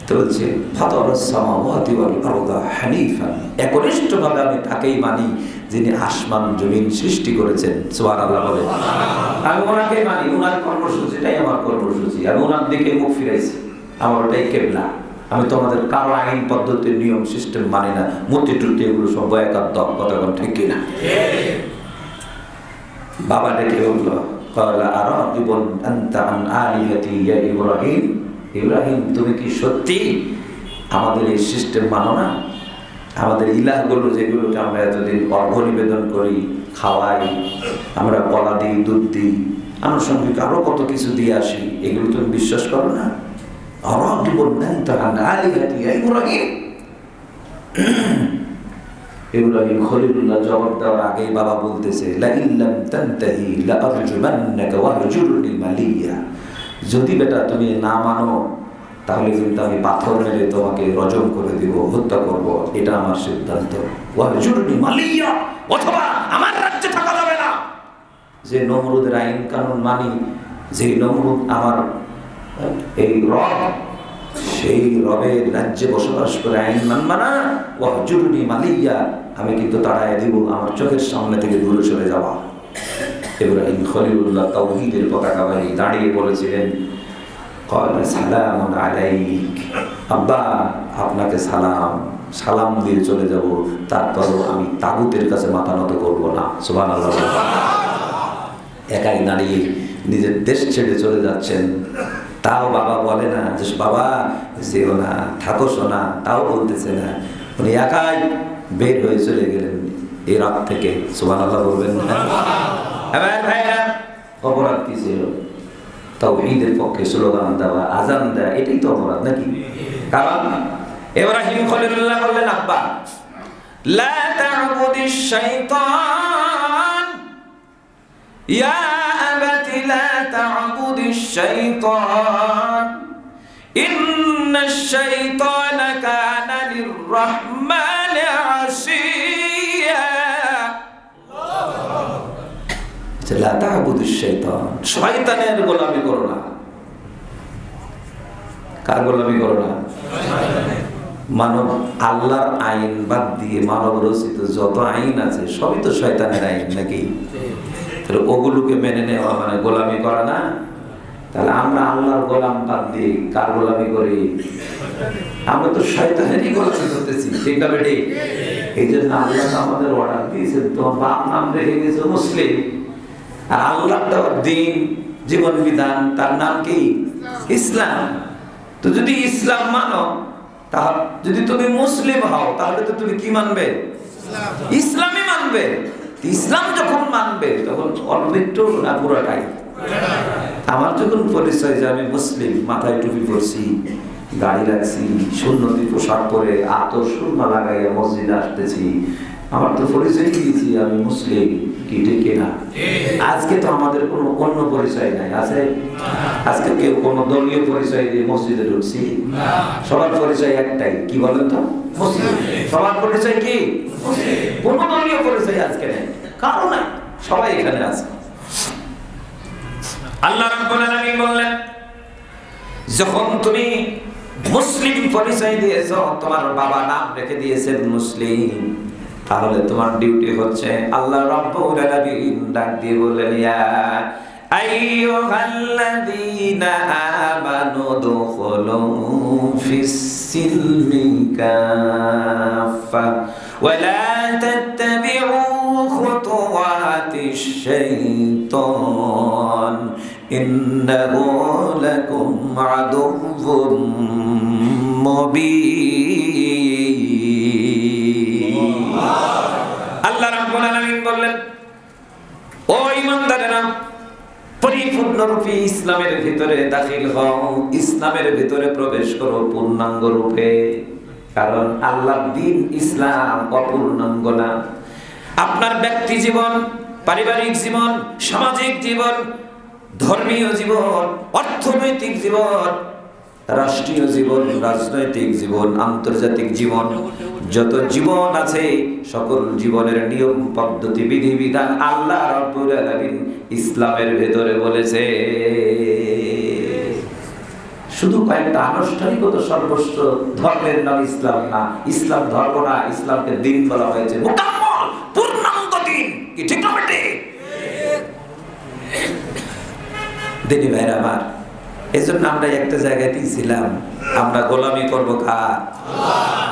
তো বলছে ফাতারাস সামাওয়াতি ওয়াল আরদা হানিফান, একনিষ্ঠভাবে আমি তাকেই মানি যিনি আসমান জমিন সৃষ্টি করেছেন। সুবহানাল্লাহ বলে। আমি ওনাকেই মানি, ওনার কর্মসূচিটাই আমার কর্মসূচি, আমি ওনার দিকে মুখ ফিরাইছি, আমার ওটাই কেবলা। আমি তোমাদের কারো আইন পদ্ধতির নিয়ম সিস্টেম মানি না, মূর্তি টুর্তি এগুলো সব একাত্ম কথা কোন ঠিক কিনা? বাবা ডেকে বলল, ক্বালা আরাগিবুন আনতা আন আলিহাতি ইয়া ইব্রাহিম, ইব্রাহিম তুমি কি সত্যি আমাদের এই সিস্টেম মানো না? আমাদের ইলাহগুলো যেগুলোকে আমরা এতদিন অর্ঘ্য নিবেদন করি, খাওয়াই, আমরা কলা দিই, দুধ দিই, আনুষঙ্গিক আরো কত কিছু দিয়ে আসি, এগুলো তুমি বিশ্বাস করো না? আরাগিবুন আনতা আন আলিহাতি ইয়া ইব্রাহিম। ইব্রাহিম খলিলুল্লাহ জবাব দেওয়ার আগেই বাবা বলতেছে, লা ইল্লাম তানতাহি লা আরজুমান্নাকা ওয়াহজুরনি মালিয়া, যদি বেটা তুমি না মানো তাহলে কিন্তু আমি পাথর মেরে তোমাকে রজম করে দিব, হত্যা করব, এটা আমার সিদ্ধান্ত। ওয়াহজুরনি মালিয়া, অথবা আমার রাজ্যে থাকা যাবে না। যে নমরুদের আইন কানুন মানি, যে নমরুদ আমার এই রব, সেই রবের রাজ্যে বসবাস করে আইন মানবা না, ওয়াহজুরনি মালিয়া, আমি কিন্তু তাড়ায় দিব, আমার চোখের সামনে থেকে দূরে সরে যাওয়া। ইব্রাহিম খলিলুল্লাহ তাওহীদের পতাকাবাহী দাঁড়িয়ে বলেছিলেন, ক্বালা সালামুন আলাইক, আব্বা আপনাকে সালাম, সালাম দিয়ে চলে যাব, তারপরও আমি তাগুতের কাছে মাথা নত করব না। সুবহানাল্লাহ। একাই দাঁড়িয়ে নিজের দেশ ছেড়ে চলে যাচ্ছেন, তাও বাবা বলে না যে বাবা যেও না, থাকো শোনা, তাও বলতেছে না, উনি একাই বের হয়ে চলে গেলেন এই রাত থেকে। সুবহানাল্লাহ বলবেন না? এবার ভাইরা, অপরাধ কি ছিল? তাওহীদের পক্ষে স্লোগান দেওয়া, আজান দেওয়া, এটাই তো অপরাধ নাকি? কারণ ইব্রাহিম খলিলুল্লাহ বললেন, আব্বা লা তা'বুদিশ শাইতান, ইয়া আবাতি লা তা'বুদিশ শাইতান, ইন্নাশ শাইতানা কানা লির-রাহমানি আসিয়া। লা তা'বুদিশ শাইতান, শয়তানের গোলামি করো না। কার গোলামি করো না? মানব আল্লাহর আইন বাদ দিয়ে মানব রচিত যত আইন আছে সবই তো শয়তানের আইন নাকি? তাহলে ওগুলোকে মেনে নেওয়া মানে গোলামি করা না? তাহলে আমরা আল্লাহর গোলাম বাদ দিয়ে কার গোলামি করি? আমরা তো শয়তানেরই গোলামি করতেছি, ঠিক না বেটি? এই জন্য আল্লাহ আমাদের অর্ডার দিয়েছেন, তোমার বাপ নাম রেখে গেছে মুসলিম, আর আল্লাহর দেওয়া দিন, জীবন বিধান, তার নাম কি? ইসলাম। তো যদি ইসলাম মানো, তাহলে যদি তুমি মুসলিম হও, তাহলে তো তুমি কি মানবে? ইসলামই মানবে। ইসলাম যখন মানবে তখন অল্প একটু না পুরোটাই। আমার যখন পরিচয় যে আমি মুসলিম, মাথায় টুপি পরছি, গাড়ি রাখছি, সুন্নতি পোশাক পরে আতর সুরমা লাগাইয়া মসজিদে আসতেছি, আমার তো পরিচয় দিয়েছি আমি মুসলিম, কি ঠিক না? আজকে তো আমাদের কোনো অন্য পরিচয় নাই, আছে? আজকে কেউ কোনো দলীয় পরিচয় দিয়ে মসজিদে ঢুকছি? সবার পরিচয় একটাই, কি বলেন তো? মুসলিম। সবার পরিচয় কি? কোনো দলীয় পরিচয় আজকে নেই, কারো নাই, সবাই এখানে আছে। আল্লাহ রাব্বুল আলামিন বললেন, যখন তুমি মুসলিম পরিচয় দিয়েছো, তোমার বাবা নাম রেখে দিয়েছেন মুসলিম, তাহলে তোমার ডিউটি হচ্ছে, আল্লাহ রাব্বুল আলামিন ডাক দিয়ে বললেন, ইয়া আইয়ুহাল্লাযীনা আমানু দুখুলু ফিস-সিলমি কাফা ওয়া লা তাত্তাবি'উ খুতুওয়াতিশ الشيطان إنه لكم عدو مبين আল্লাহ রাব্বুল আলামিন বললেন, ও ঈমানদারেরা, পরিপূর্ণরূপে ইসলামের ভিতরে দাখিল হও, ইসলামের ভিতরে প্রবেশ করো পূর্ণাঙ্গ রূপে। কারণ আল্লাহর দ্বীন ইসলাম অপূর্ণাঙ্গ না। আপনার ব্যক্তি জীবন, পারিবারিক জীবন, সামাজিক জীবন, ধর্মীয় জীবন, অর্থনৈতিক জীবন, রাষ্ট্রীয় জীবন, রাজনৈতিক জীবন, আন্তর্জাতিক জীবন, যত জীবন আছে সকল জীবনের নিয়ম পদ্ধতি বিধিবিধান আল্লাহ রাব্বুল আলামিন ইসলামের ভেতরে বলেছে। শুধু কয়েকটা আনুষ্ঠানিকতা সর্বস্ব ধর্মের নাম ইসলাম না, ইসলাম ধর্ম না, ইসলামকে দিন বলা হয়েছে, মুকাম্মল পূর্ণাঙ্গ দিন। কি ঠিক না বেটে? দিনী ভাইরা আমার, এজন্য আমরা একটা জায়গাতেই ছিলাম, আমরা গোলামি করব কার? আল্লাহ।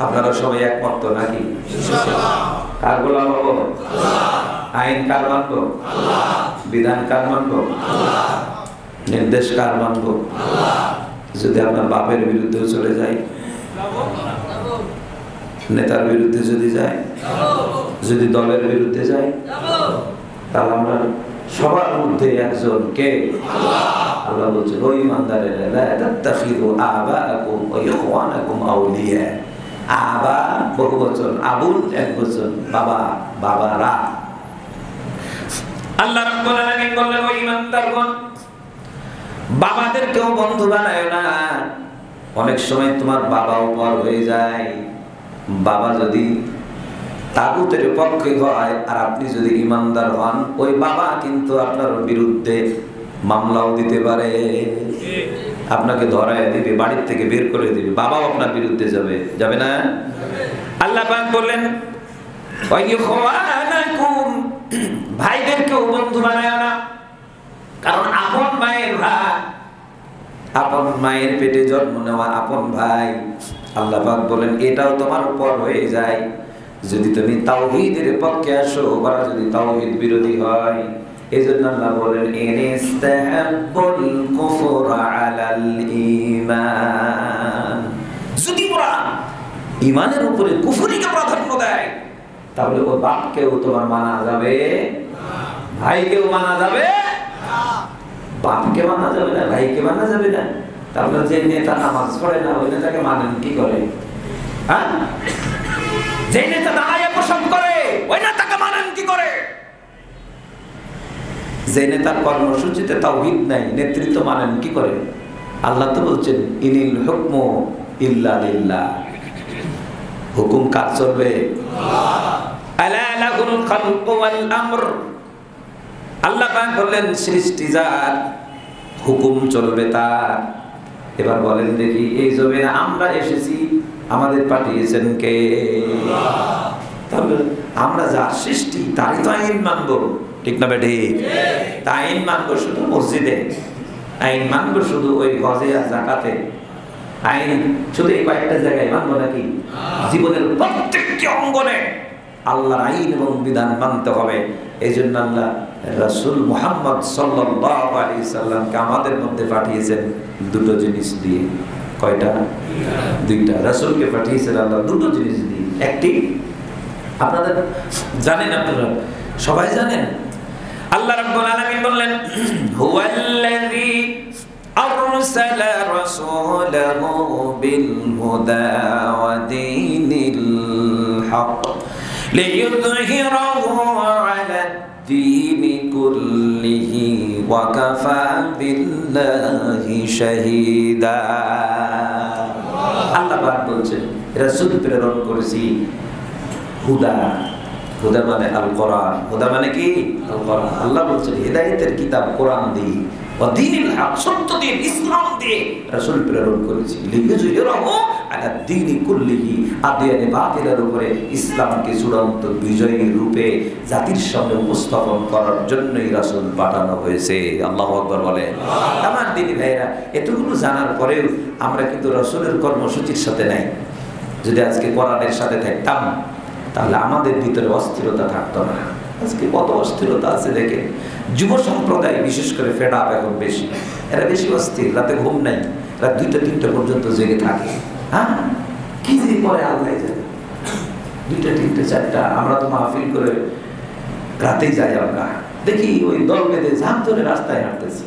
আপনারা সবাই একমত তো নাকি? ইনশাআল্লাহ। কার গোলাম হব? আল্লাহ। আইন কার মানব? আল্লাহ। বিধান কার মানব? আল্লাহ। নির্দেশ কার মানব? আল্লাহ। যদি আপনার বাপের বিরুদ্ধে চলে যায়, নেতার বিরুদ্ধে যদি যায়, যদি দলের বিরুদ্ধে যায়, তাহলে আমরা সবার মধ্যে একজন কে? আল্লাহ বলছেন, ওই ইমানদারেরা লা তাত্তাখিযু আবাআকুম ওয়া ইখওয়ানাকুম আউলিয়া। আবা বহুবচন, আবুল একবচন, বাবা, বাবারা। আল্লাহ রাব্বুল আলামিন বললেন, ওই ইমানদারগণ, বাবাদেরকেও বন্ধু বানায় না। অনেক সময় তোমার বাবাও পর হয়ে যায়। বাবা যদি তাগুতের পক্ষে হয় আর আপনি যদি ইমানদার হন, ওই বাবা কিন্তু আপনার বিরুদ্ধে মামলাও দিতে পারে, আপনাকে ধরায় দিবে, বাড়ির থেকে বের করে দিবে, বাবাও আপনার বিরুদ্ধে যাবে, যাবে না? আল্লাহ পাক বললেন, ভাইদেরকেও বন্ধু বানায় না। কারণ আপন মায়ের ভাই, আপন মায়ের পেটে জন্ম নেওয়া আপন ভাই, আল্লাহ পাক বলেন এটাও তোমার উপর হয়ে যায় যদি তুমি তাওহীদের পক্ষে আসো, ওরা যদি তাওহীদ বিরোধী হয়। এজন্য আল্লাহ বলেন, ইনস্তাহাব্বুল কুফরা আলাল ঈমান, যদি ওরা ঈমানের উপরে কুফরিকে প্রাধান্য দেয়, তাহলে ওর বাপকেও তোমার মানা যাবে না, ভাইকেও মানা যাবে না, বাপকে মানা যাবে না, ভাইকে মানা যাবে না। তাহলে যে নেতা নামাজ পড়ে না, ওই নেতাকে মানেন কি করে? হ্যাঁ, যে নেতা দাঁড়াইয়া পোষণ করে, ওই নেতাকে মানেন কি করে? যে নেতার কর্মসূচিতে তাওহীদ নাই, নেতৃত্ব মানেন কি করে? আল্লাহ তো বলছেন, ইনিল হুকমু ইল্লা লিল্লাহ, হুকুম কার চলবে? আল্লাহ। আলা লাহুল খালকু ওয়াল আমর, আল্লাহ পাক বললেন সৃষ্টি যার, হুকুম চলবে তার। এবার বলেন দেখি, এই জমিনে আমরা এসেছি, আমাদের পাঠিয়েছেন কে? আল্লাহ। তাহলে আমরা যার সৃষ্টি তারই তো আইন মানবো, ঠিক না বেঠি? তা আইন মানবো শুধু মসজিদে, আইন মানবো শুধু ওই হজে আর যাকাতে, আইন শুধু এই কয়েকটা জায়গায় মানবো নাকি? জীবনের প্রত্যেকটি অঙ্গনে আল্লাহর আইন এবং বিধান মানতে হবে। এই জন্য আল্লাহ রাসূল মুহাম্মদ সাল্লাল্লাহু আলাইহি সাল্লামকে আমাদের মধ্যে পাঠিয়েছেন দুটো জিনিস দিয়ে। কয়টা? দুইটা। রাসূলকে পাঠিয়েছেন আল্লাহ দুটো জিনিস দিয়ে। একটি আপনারা জানেন, আপনারা সবাই জানেন, আল্লাহ রাব্বুল আলামিন বললেন, হুয়াল্লাযী আরসালা রাসূলাহু বিল হুদা ওয়া দীনিল হক লিইয়ুযহিরাহু আলা দ্দীনি কুল্লিহি ওয়া কাফা বিল্লাহি শাহীদা। আল্লাহ পাক বলছেন, রাসূল প্রেরণ করেছি হুদা, হুদা মানে আল কোরআন, হুদা মানে কি? আল কোরআন। আল্লাহ বলছেন হিদায়াতের কিতাব কোরআন দিয়ে, ওয়া দীনিল হক, সত্য দিন ইসলাম দিয়ে রাসূল প্রেরণ করেছি, লিইয়ুযহিরাহু আলা দ্দীনি কুল্লিহি, আদিয়ানে বাতিলের উপরে ইসলামকে চূড়ান্ত বিজয়ী রূপে জাতির সামনে উপস্থাপন করার জন্যই রাসূল পাঠানো হয়েছে। আল্লাহু আকবার বলেন। আমার দিনী ভাইরা, এতগুলো জানার পরেও আমরা কিন্তু রাসূলের কর্মসূচির সাথে নাই। যদি আজকে কোরআনের সাথে থাকতাম, তাহলে আমাদের ভিতরে অস্থিরতা থাকতো না, আজকে কত অস্থিরতা আছে দেখে। যুব সম্প্রদায় বিশেষ করে ফেড আপ এখন বেশি, এরা বেশি অস্থির, রাতে ঘুম নাই, রাত 2টা-3টা পর্যন্ত জেগে থাকে। হ্যাঁ, কি যে করে আল্লাহ জানে। 2টা-3টা-4টা আমরা তো মাহফিল করে রাতেই যাই, আমরা দেখি ওই দল বেঁধে ঝাঁপ ধরে রাস্তায় হাঁটতেছে।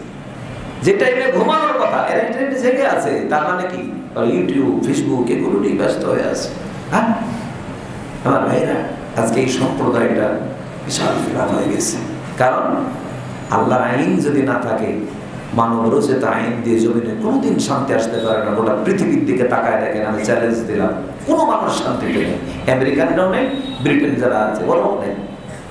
যে টাইমে ঘুমানোর কথা এরা এই টাইমে জেগে আছে, তার মানে কি ইউটিউব ফেসবুক এগুলো নিয়ে ব্যস্ত হয়ে আছে। হ্যাঁ আমার ভাইরা, আজকে এই সম্প্রদায়টা বিশাল ফেরাত হয়ে গেছে। কারণ আল্লাহর আইন যদি না থাকে, মানব রচিত আইন দিয়ে জমিনে কোনোদিন শান্তি আসতে পারে না। গোটা পৃথিবীর দিকে তাকায় দেখেন, আমি চ্যালেঞ্জ দিলাম, কোনো মানুষ শান্তিতে নেই। আমেরিকানরাও নেই, ব্রিটেন যারা আছে ওরাও নেই।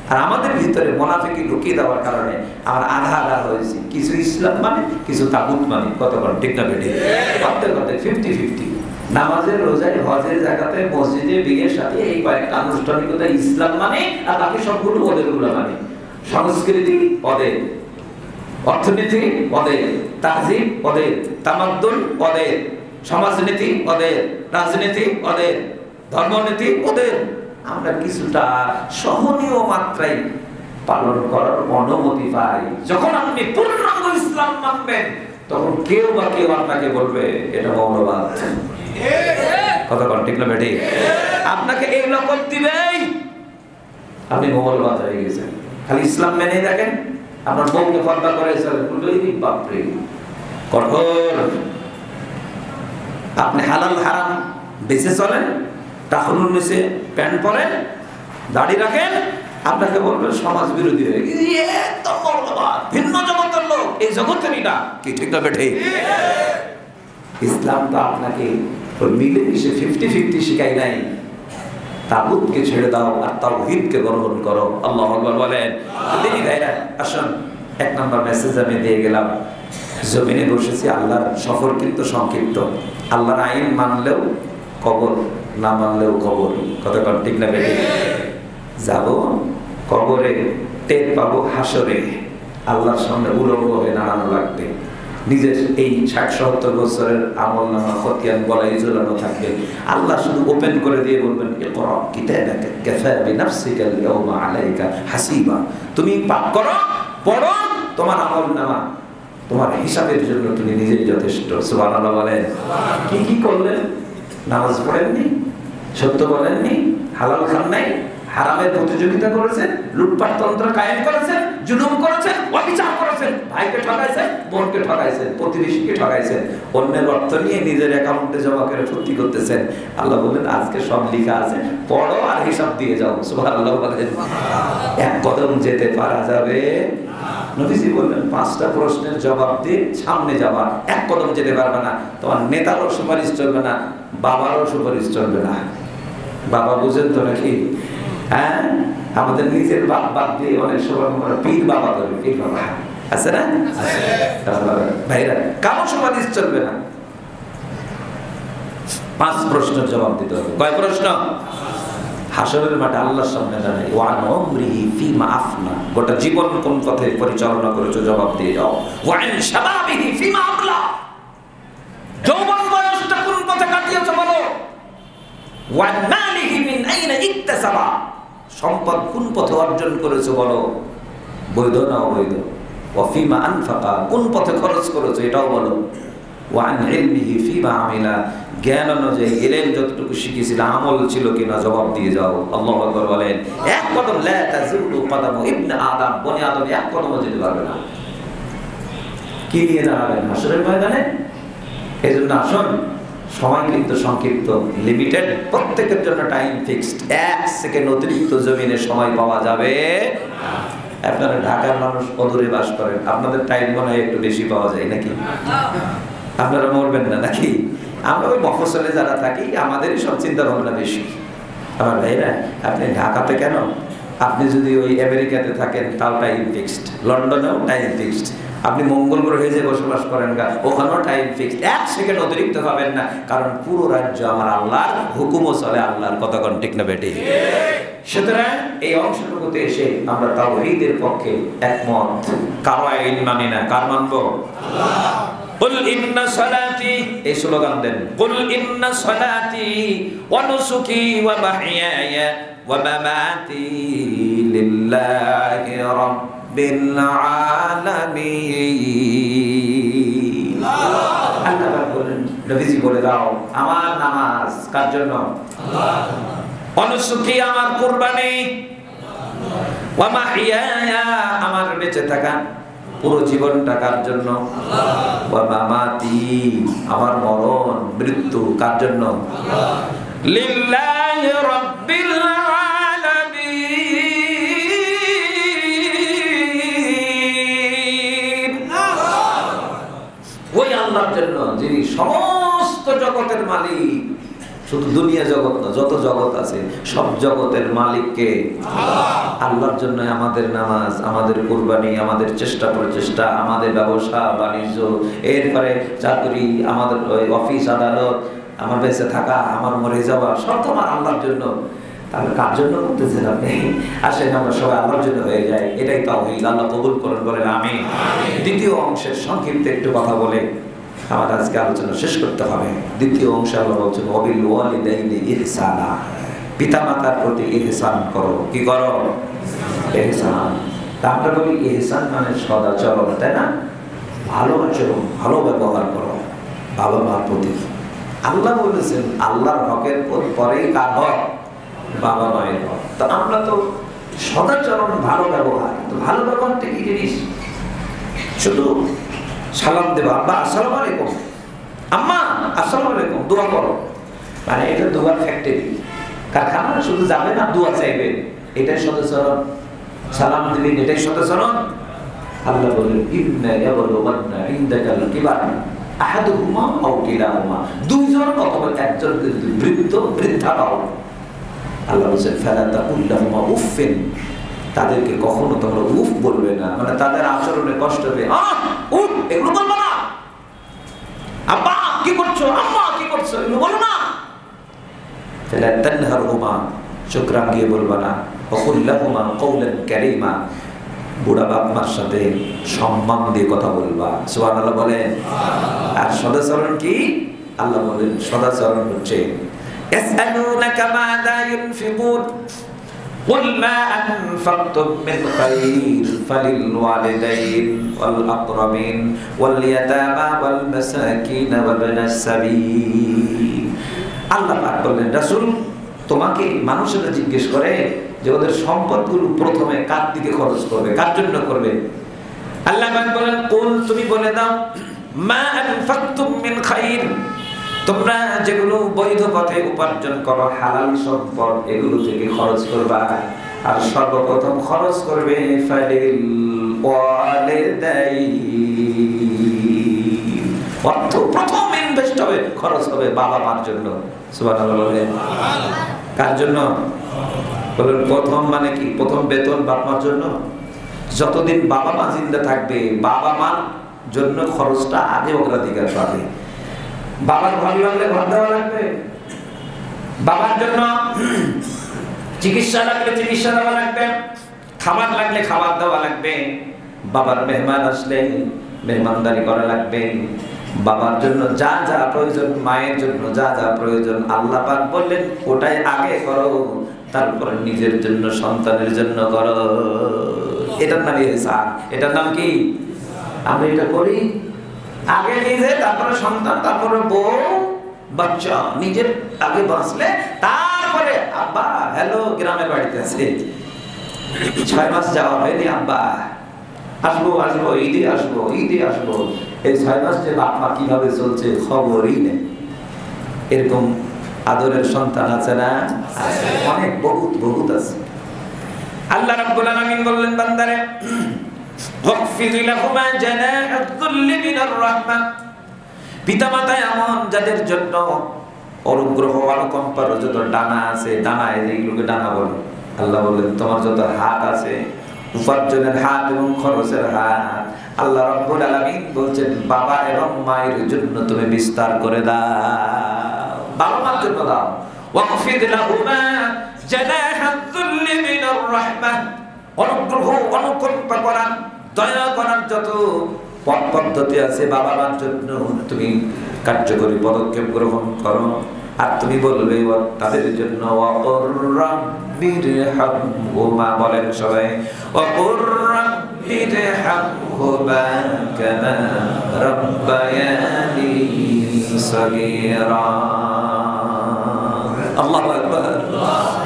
আর আমাদের ভিতরে মোনাফিকি ঢুকিয়ে দেওয়ার কারণে আমরা আধা আধা হয়েছি, কিছু ইসলাম মানে, কিছু তাগুত মানে। কতক্ষণ ঠিক না বেঠে? অর্ধেক 50-50। নামাজের, রোজায়, হজের জায়গাতে, মসজিদে, বিয়ের সাথে এই কয়েকটা আনুষ্ঠানিকতা ইসলাম মানে, আর বাকি সবগুলো ওদের গুলো মানে। সংস্কৃতি ওদের, অর্থনীতি ওদের, তাহজিব ওদের, তামাদ্দুন ওদের, সমাজনীতি ওদের, রাজনীতি ওদের, ধর্মনীতি ওদের। আমরা কিছুটা সহনীয় মাত্রায় পালন করার অনুমতি পাই। যখন আপনি পূর্ণাঙ্গ ইসলাম মানবেন, তখন কেউ বা কেউ আপনাকে বলবে এটা মৌলবাদ। কতক্ষণ ঠিক না বেঠি? আপনাকে এই লকব দিবেই, আপনি মৌলবাদ হয়ে গেছেন। খালি ইসলাম মেনে দেখেন, আপনার বউকে পর্দা করে বাপরে কঠোর। আপনি হালাল হারাম বেঁচে চলেন, টাকুনুর নিচে প্যান্ট পরেন, দাড়ি রাখেন, আপনাকে বলবে সমাজ বিরোধী হয়ে গেছে, ভিন্ন জগতের লোক, এই জগতের এটা কি ঠিক না বেঠে? ইসলাম তো আপনাকে মিলেমিশে 50-50 শিখাই নাই। তাগুতকে ছেড়ে দাও আর তাওহীদকে গ্রহণ করো। আল্লাহু আকবার বলেন। দিনী ভাইরা, আসুন, 1 নম্বর মেসেজ আমি দিয়ে গেলাম। জমিনে বসেছি, আল্লাহর সফর কিন্তু সংক্ষিপ্ত। আল্লাহর আইন মানলেও কবর, না মানলেও কবর। কতক্ষণ ঠিক না বেঠে? যাব কবরে, টের পাবো হাসরে, আল্লাহর সামনে উলঙ্গ হয়ে দাঁড়ানো লাগবে। নিজের এই 60-70 বছরের আমল নামা খতিয়ান গলায় ঝোলানো থাকবে। আল্লাহ শুধু ওপেন করে দিয়ে বলবেন, ইকরা কিতাবাকা কাফা বিনাফসিকা আল-ইয়াওমা আলাইকা হাসিবা। তুমি পাঠ করো, পড়ো, তোমার আমল নামা, তোমার হিসাবের জন্য তুমি নিজেই যথেষ্ট। সুবহানাল্লাহ বলেন। কি কি করলেন? নামাজ পড়েননি, সত্য বলেননি, হালাল খান নাই, হারামের প্রতিযোগিতা করেছেন, লুটপাট তন্ত্র কায়েম করেছেন, জুলুম করেছেন, অবিচার করেছেন, ভাইকে ঠকাইছেন, বোনকে ঠকাইছেন, প্রতিবেশীকে ঠকাইছেন, অন্যের অর্থ নিয়ে নিজের অ্যাকাউন্টে জমা করে ফুর্তি করতেছেন। আল্লাহ বলেন আজকে সব লেখা আছে, পড়ো আর হিসাব দিয়ে যাও। সুবহানাল্লাহ বলেন। এক কদম যেতে পারা যাবে। নবীজি বললেন 5টা প্রশ্নের জবাব দিয়ে সামনে যাবা, এক কদম যেতে পারবে না। তোমার নেতারও সুপারিশ চলবে না, বাবারও সুপারিশ চলবে না। বাবা বুঝেন তো নাকি? হ্যাঁ, আমাদের নিজের বাপ বাদ দিয়ে অনেক সময় আমরা পীর বাবা ধরে, পীর বাবা আছে না? ভাইরা, কারো সুপারিশ চলবে না। 5 প্রশ্নের জবাব দিতে হবে। কয় প্রশ্ন? হাসরের মাঠে আল্লাহর সামনে দাঁড়াই, ওয়ান উমরিহি ফিমা আফনা, গোটা জীবন কোন পথে পরিচালনা করেছো জবাব দিয়ে যাও। ওয়ান শাবাবিহি ফিমা আবলা, যৌবন বয়সটা কোন পথে কাটিয়েছো বলো। ওয়ান মালিহি মিন আইনা ইকতাসাবা, সম্পদ কোন পথে অর্জন করেছো বলো, বৈধ না অবৈধ। ওয়া ফিমা আনফাকা, কোন পথে খরচ করেছো এটাও বলো। ওয়ান ইলমিহি ফিমা আমিলা, জ্ঞান অনুযায়ী ইলম যতটুকু শিখেছিল আমল ছিল কিনা জবাব দিয়ে যাও। আল্লাহু আকবার বলেন। এক কদম, লা তাযুলু কদামু ইবনে আদম, বনি আদম এক কদম যেতে পারবে না। কি নিয়ে দাঁড়াবেন হাসরের ময়দানে? এজন্য আসুন, সময় কিন্তু সংক্ষিপ্ত, লিমিটেড, প্রত্যেকের জন্য টাইম ফিক্সড। 1 সেকেন্ড অতিরিক্ত জমিনে সময় পাওয়া যাবে না। আপনারা ঢাকার মানুষ অদূরে বাস করেন, আপনাদের টাইম মনে হয় একটু বেশি পাওয়া যায় নাকি? আপনারা মরবেন না নাকি? আমরা ওই মফস্বলে যারা থাকি আমাদেরই সব চিন্তা ভাবনা বেশি। আমার ভাইরা, আপনি ঢাকাতে কেন, আপনি যদি ওই আমেরিকাতে থাকেন তাও টাইম ফিক্সড, লন্ডনেও টাইম ফিক্সড, আপনি মঙ্গল গ্রহে যে বসবাস করেন গা ওখানেও টাইম ফিক্সড। 1 সেকেন্ড অতিরিক্ত পাবেন না, কারণ পুরো রাজ্য আমার আল্লাহর, হুকুমও চলে আল্লাহর। কতক্ষণ ঠিক না বেটি? সুতরাং এই অংশটুকুতে এসে আমরা তাওহীদের পক্ষে একমত, কারো আইন মানি না। কার মানবো? আল্লাহ। কুল ইন্না সালাতি, এই স্লোগান দেন, কুল ইন্না সালাতি ওয়া নুসুকি ওয়া মাহইয়ায়া ওয়া মামাতি লিল্লাহি লিল্লাহি রাব্বিল আলামিন। আল্লাহ বলেন, নবীজি বলে দাও, আমার নামাজ কার জন্য? আল্লাহ। অনুসুকি আমার কুরবানি, ওয়া মাহইয়ায়া আমার বেঁচে থাকা পুরো জীবনটা কার জন্য? আল্লাহ। ওয়া মামাতি আমার মরণ মৃত্যু কার জন্য? আল্লাহ। লিল্লাহি রাব্বিল আলামিন। ওই আল্লাহর জন্য যিনি সমস্ত জগতের মালিক, শুধু দুনিয়া জগৎ না, যত জগৎ আছে সব জগতের মালিককে আল্লাহর জন্য আমাদের নামাজ, আমাদের কুরবানি, আমাদের চেষ্টা প্রচেষ্টা, আমাদের ব্যবসা বাণিজ্য, এরপরে চাকরি, আমাদের অফিস আদালত, আমার বেঁচে থাকা, আমার মরে যাওয়া, সব তোমার আল্লাহর জন্য। তাহলে কার জন্য করতেছেন আপনি? আসেন আমরা সবাই আল্লাহর জন্য হয়ে যায়, এটাই তাওহীদ। আল্লাহ কবুল করেন, বলেন আমিন। দ্বিতীয় অংশের সংক্ষিপ্ত একটু কথা বলে আমার আজকে আলোচনা শেষ করতে হবে। দ্বিতীয় অংশে আল্লাহ বলছেন ওয়াবিল ওয়ালিদাইনি ইহসানা, পিতামাতার প্রতি ইহসান করো। কি করো? ইহসান। তা আমরা বলি ইহসান মানে সদাচরণ, তাই না? ভালো আচরণ, ভালো ব্যবহার করো বাবা মার প্রতি। আল্লাহ বলেছেন আল্লাহর হকের পরেই কার হক? বাবা মায়ের হক। তো আমরা তো সদাচরণ, ভালো ব্যবহার। তো ভালো ব্যবহারটা কি জিনিস? শুধু সালাম দেবা, আব্বা আসসালামু আলাইকুম, আম্মা আসসালামু আলাইকুম, দোয়া করো, মানে এটা দোয়ার ফ্যাক্টরি, কারখানা। শুধু যাবে না দোয়া চাইবেন, এটাই সদাচরণ। সালাম দিবেন, এটাই সদাচরণ। আল্লাহ বলেন ইন্না ইয়াবলুগান্না ইনদাকাল কিবার আহাদুহুমা আও কিলাহুমা, দুইজন অথবা একজন যদি বৃদ্ধা পাও, আল্লাহ বলেন ফালা তাকুল লাহুমা উফিন, তাদেরকে কখনো তোমরা উফ বলবে না, মানে তাদের আচরণে কষ্ট হবে। উফ এগুলো বলবো না, আব্বা কি করছো, আম্মা কি করছো, এগুলো বলো না। ফালা তানহারহুমা, চোখ রাঙিয়ে বলবা না। ওয়াকুল লাহুমা কওলান কারীমা, বুড়া বাপ মার সাথে সম্মান দিয়ে কথা বলবা। সুবহানাল্লাহ বলেন। আর সদাচরণ কি? আল্লাহ বলেন সদাচরণ হচ্ছে ইয়াসআলুনাকা মাযা ইউনফিকুন قل ما أنفقتم من خير فللوالدين والأقربين واليتامى والمساكين وابن السبيل। আল্লাহ পাক বললেন রাসূল তোমাকে মানুষেরা জিজ্ঞেস করে যে ওদের সম্পদগুলো প্রথমে কার দিকে খরচ করবে, কার জন্য করবে। আল্লাহ পাক বলেন কুল তুমি বলে দাও মা আনফাকতুম মিন খাইর, তোমরা যেগুলো বৈধ পথে উপার্জন করো, হালাল সম্পদ, এগুলো থেকে খরচ করবা। আর সর্বপ্রথম খরচ করবে ফালিল ওয়ালিদাইন, অর্থ প্রথম ইনভেস্ট হবে, খরচ হবে বাবা মার জন্য। সুবহানাল্লাহ বলেন। কার জন্য? বলেন প্রথম মানে কি? প্রথম বেতন বাবা মার জন্য। যতদিন বাবা মা জিন্দা থাকবে বাবা মার জন্য খরচটা আগে অগ্রাধিকার পাবে। বাবার ভালো লাগলে ঘর দেওয়া লাগবে, বাবার জন্য চিকিৎসা লাগলে চিকিৎসা দেওয়া লাগবে, খাবার লাগলে খাবার দেওয়া লাগবে, বাবার মেহমান আসলে মেহমানদারি করা লাগবে, বাবার জন্য যা যা প্রয়োজন, মায়ের জন্য যা যা প্রয়োজন আল্লাহ পাক বললেন ওটাই আগে করো, তারপর নিজের জন্য সন্তানের জন্য করো। এটার নাম ইহসান। এটার নাম কি? আমরা এটা করি আগে নিজে, তারপরে সন্তান, তারপরে বউ বাচ্চা, নিজের আগে বাঁচলে তারপরে আব্বা হ্যালো গ্রামের বাড়িতে আছে 6 মাস যাওয়া হয়নি, আব্বা আসবো আসবো, ঈদে আসবো ঈদে আসবো। এই 6 মাস যে বাপ মা কিভাবে চলছে খবরই নেই। এরকম আদরের সন্তান আছে না? আছে, অনেক, বহুত বহুত আছে। আল্লাহ রাব্বুল আলামিন বললেন বান্দারে ওয়াকফিদ লাহুমা জানাহাদ যুল্লি মিনার রাহমাহ, পিতামাতা এমন যাদের জন্য অনুগ্রহ অনুকম্পার যত ডানা আছে, ডানায় যেগুলোকে ডানা বলে, আল্লাহ বললেন তোমার যত হাত আছে, উপার্জনের হাত এবং খরচের হাত, আল্লাহ রাব্বুল আলামিন বলছেন বাবা এবং মায়ের জন্য তুমি বিস্তার করে দাও, বাবা মার জন্য দাও। ওয়াকফিদ লাহুমা জানাহাদ যুল্লি মিনার রাহমাহ, অনুগ্রহ অনুকম্পা করার, দয়া করার যত পথ পদ্ধতি আছে বাবা মার জন্য তুমি কার্যকরী পদক্ষেপ গ্রহণ করো। আর তুমি বলবে তাদের জন্য ওয়াকুর রাব্বিরহামহুমা, বলেন সবাই ওয়াকুর রাব্বিরহামহুমা কামা রাব্বায়ানি সাগীরা। আল্লাহু আকবার।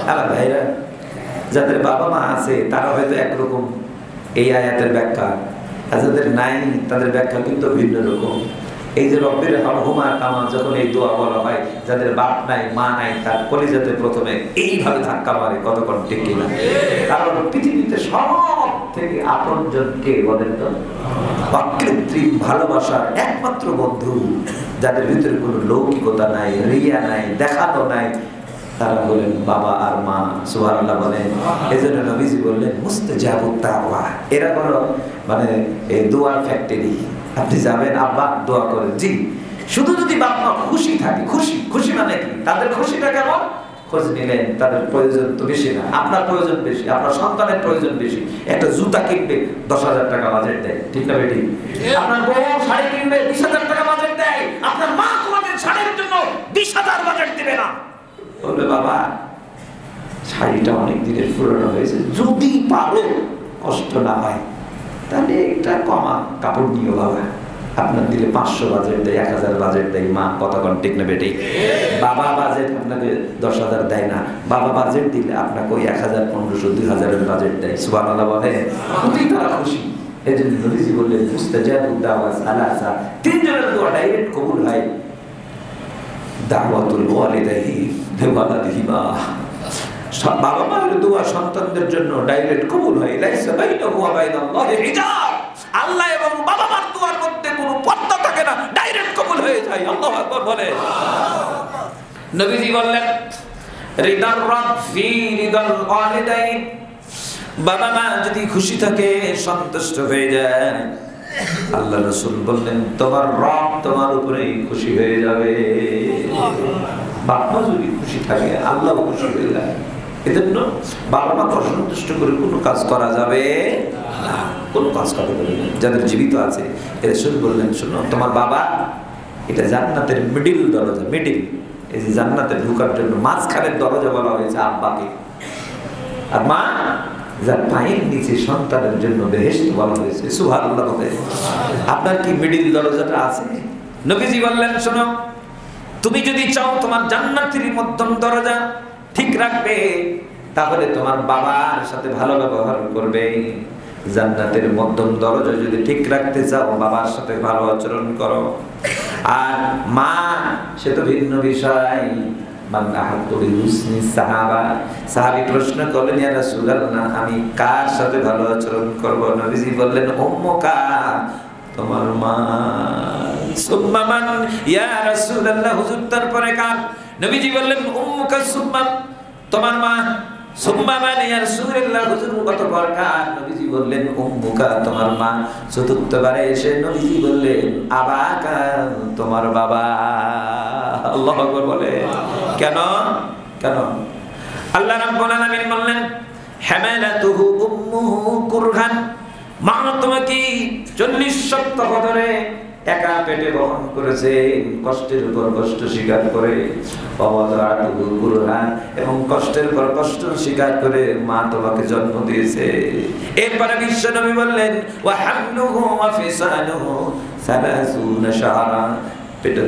আল্লাহ ভাইরা, যাদের বাবা মা আছে তারা হয়তো একরকম এই আয়াতের ব্যাখ্যা, আর যাদের নাই তাদের ব্যাখ্যা কিন্তু ভিন্ন রকম। এই যে রব্বির হামহুমা কামা, যখন এই দোয়া বলা হয়, যাদের বাপ নাই মা নাই তার কলিজাতে প্রথমে এইভাবে ধাক্কা মারে, কতক্ষণ ঠিক কিনা? কারণ পৃথিবীতে সব থেকে আপনজনকে বলেন তো অকৃত্রিম ভালোবাসার একমাত্র বন্ধু, যাদের ভিতরে কোনো লৌকিকতা নাই, রিয়া নাই, দেখানো নাই, তারা বলেন বাবা আর মা। সুবহানাল্লাহ বলেন। এজন্য নবীজি বললেন মুস্তাজাবুত দাওয়া, এরা হলো মানে এই দোয়ার ফ্যাক্টরি। আপনি যাবেন, আব্বা দোয়া করেন, জি। শুধু যদি বাপ মা খুশি থাকে, খুশি খুশি মানে কি? তাদের খুশিটা কেমন? খোঁজ নিলেন, তাদের প্রয়োজন তো বেশি না, আপনার প্রয়োজন বেশি, আপনার সন্তানের প্রয়োজন বেশি। একটা জুতা কিনবে 10,000 টাকা বাজেট দেয়, ঠিক না বেটি? আপনার বউ শাড়ি কিনবে 20,000 টাকা বাজেট দেয়, আপনার মা তোমাদের শাড়ির জন্য 20,000 বাজেট দিবে না। বলবে বাবা শাড়িটা অনেক দিনের পুরনো হয়েছে, যদি পারো কষ্ট না হয় তাহলে এটা কমা কাপড় নিও বাবা। আপনার দিলে 500 বাজেট দেয়, 1000 বাজেট দেয় মা, কতক্ষণ ঠিক না বেটি? বাবা বাজেট আপনাকে 10,000 দেয় না, বাবা বাজেট দিলে আপনাকে ওই 1000, 1500, 2000 বাজেট দেয়। সুবহানাল্লাহ বলে। খুবই তারা খুশি। এই জন্য নবীজি বললেন মুস্তাজাবুদ দাওয়া সালাসা, 3 জনের দোয়া ডাইরেক্ট কবুল হয়। দাওয়াতুল ওয়ালিদাইহি লিওয়ালাদিহিমা, বাবা মায়ের দোয়া সন্তানদের জন্য ডাইরেক্ট কবুল হয়। লাইসা বাইনাহু ওয়া বাইনাল্লাহি হিজাব, আল্লাহ এবং বাবা মার দোয়ার মধ্যে কোনো পর্দা থাকে না, ডাইরেক্ট কবুল হয়ে যায়। আল্লাহু আকবার বলে। নবীজি বললেন রিদার রাব ফি রিদাল ওয়ালিদাইন, বাবা মা যদি খুশি থাকে, সন্তুষ্ট হয়ে যায়, আল্লাহ রাসূল বললেন তোমার রব তোমার উপরেই খুশি হয়ে যাবে। বাবা মা যদি খুশি থাকে, আল্লাহ খুশি হয়ে যায়। এজন্য বাবা মাকে অসন্তুষ্ট করে কোনো কাজ করা যাবে না, কোনো কাজ করা যাবে না। যাদের জীবিত আছে রাসূল বললেন শোনো, তোমার বাবা এটা জান্নাতের মিডিল দরজা, মিডিল। এই যে জান্নাতে ঢোকার জন্য মাঝখানের দরজা বলা হয়েছে আব্বাকে, আর মা যার পায়ের নিচে সন্তানের জন্য বেহেশত বলা হয়েছে। সুবহানাল্লাহ বলে। আপনার কি মিডিল দরজাটা আছে? নবীজি বললেন শোনো, তুমি যদি চাও তোমার জান্নাতের মধ্যম দরজা ঠিক রাখবে, তাহলে তোমার বাবার সাথে ভালো ব্যবহার করবে। জান্নাতের মধ্যম দরজা যদি ঠিক রাখতে চাও, বাবার সাথে ভালো আচরণ করো। আর মা সে তো ভিন্ন বিষয়। সাহাবী প্রশ্ন করলেন ইয়া রাসূলুল্লাহ, আমি কার সাথে ভালো আচরণ করব? নবীজি বললেন উম্মুকা, তোমার মা। সুম্মা মান ইয়া রাসূলুল্লাহ, হুজুর তারপরে কার? নবীজি বললেন উম্মুকা সুম্মা, তোমার মা। সুম্মা মান ইয়া রাসূলুল্লাহ, হুজুর অতঃপর কার? নবীজি বললেন উম্মুকা, তোমার মা। চতুর্থবারে এসে নবীজি বললেন আবাকা, তোমার বাবা। আল্লাহু আকবার বলে। কেন? কেন? আল্লাহ রাব্বুল আলামিন বললেন হামালাতুহু উম্মুহু কুরহান, মা তোমাকে 40 সপ্তাহ ধরে একা পেটে বহন করেছে, কষ্টের উপর কষ্ট স্বীকার করে। ওয়াদাআতুহু কুরহান, এবং কষ্টের পর কষ্ট স্বীকার করে মা তোমাকে জন্ম দিয়েছে। এরপরে বিশ্ব নবী বললেন ওয়া হামলুহু ওয়া ফিসালুহু 30 শাহরা, পেটে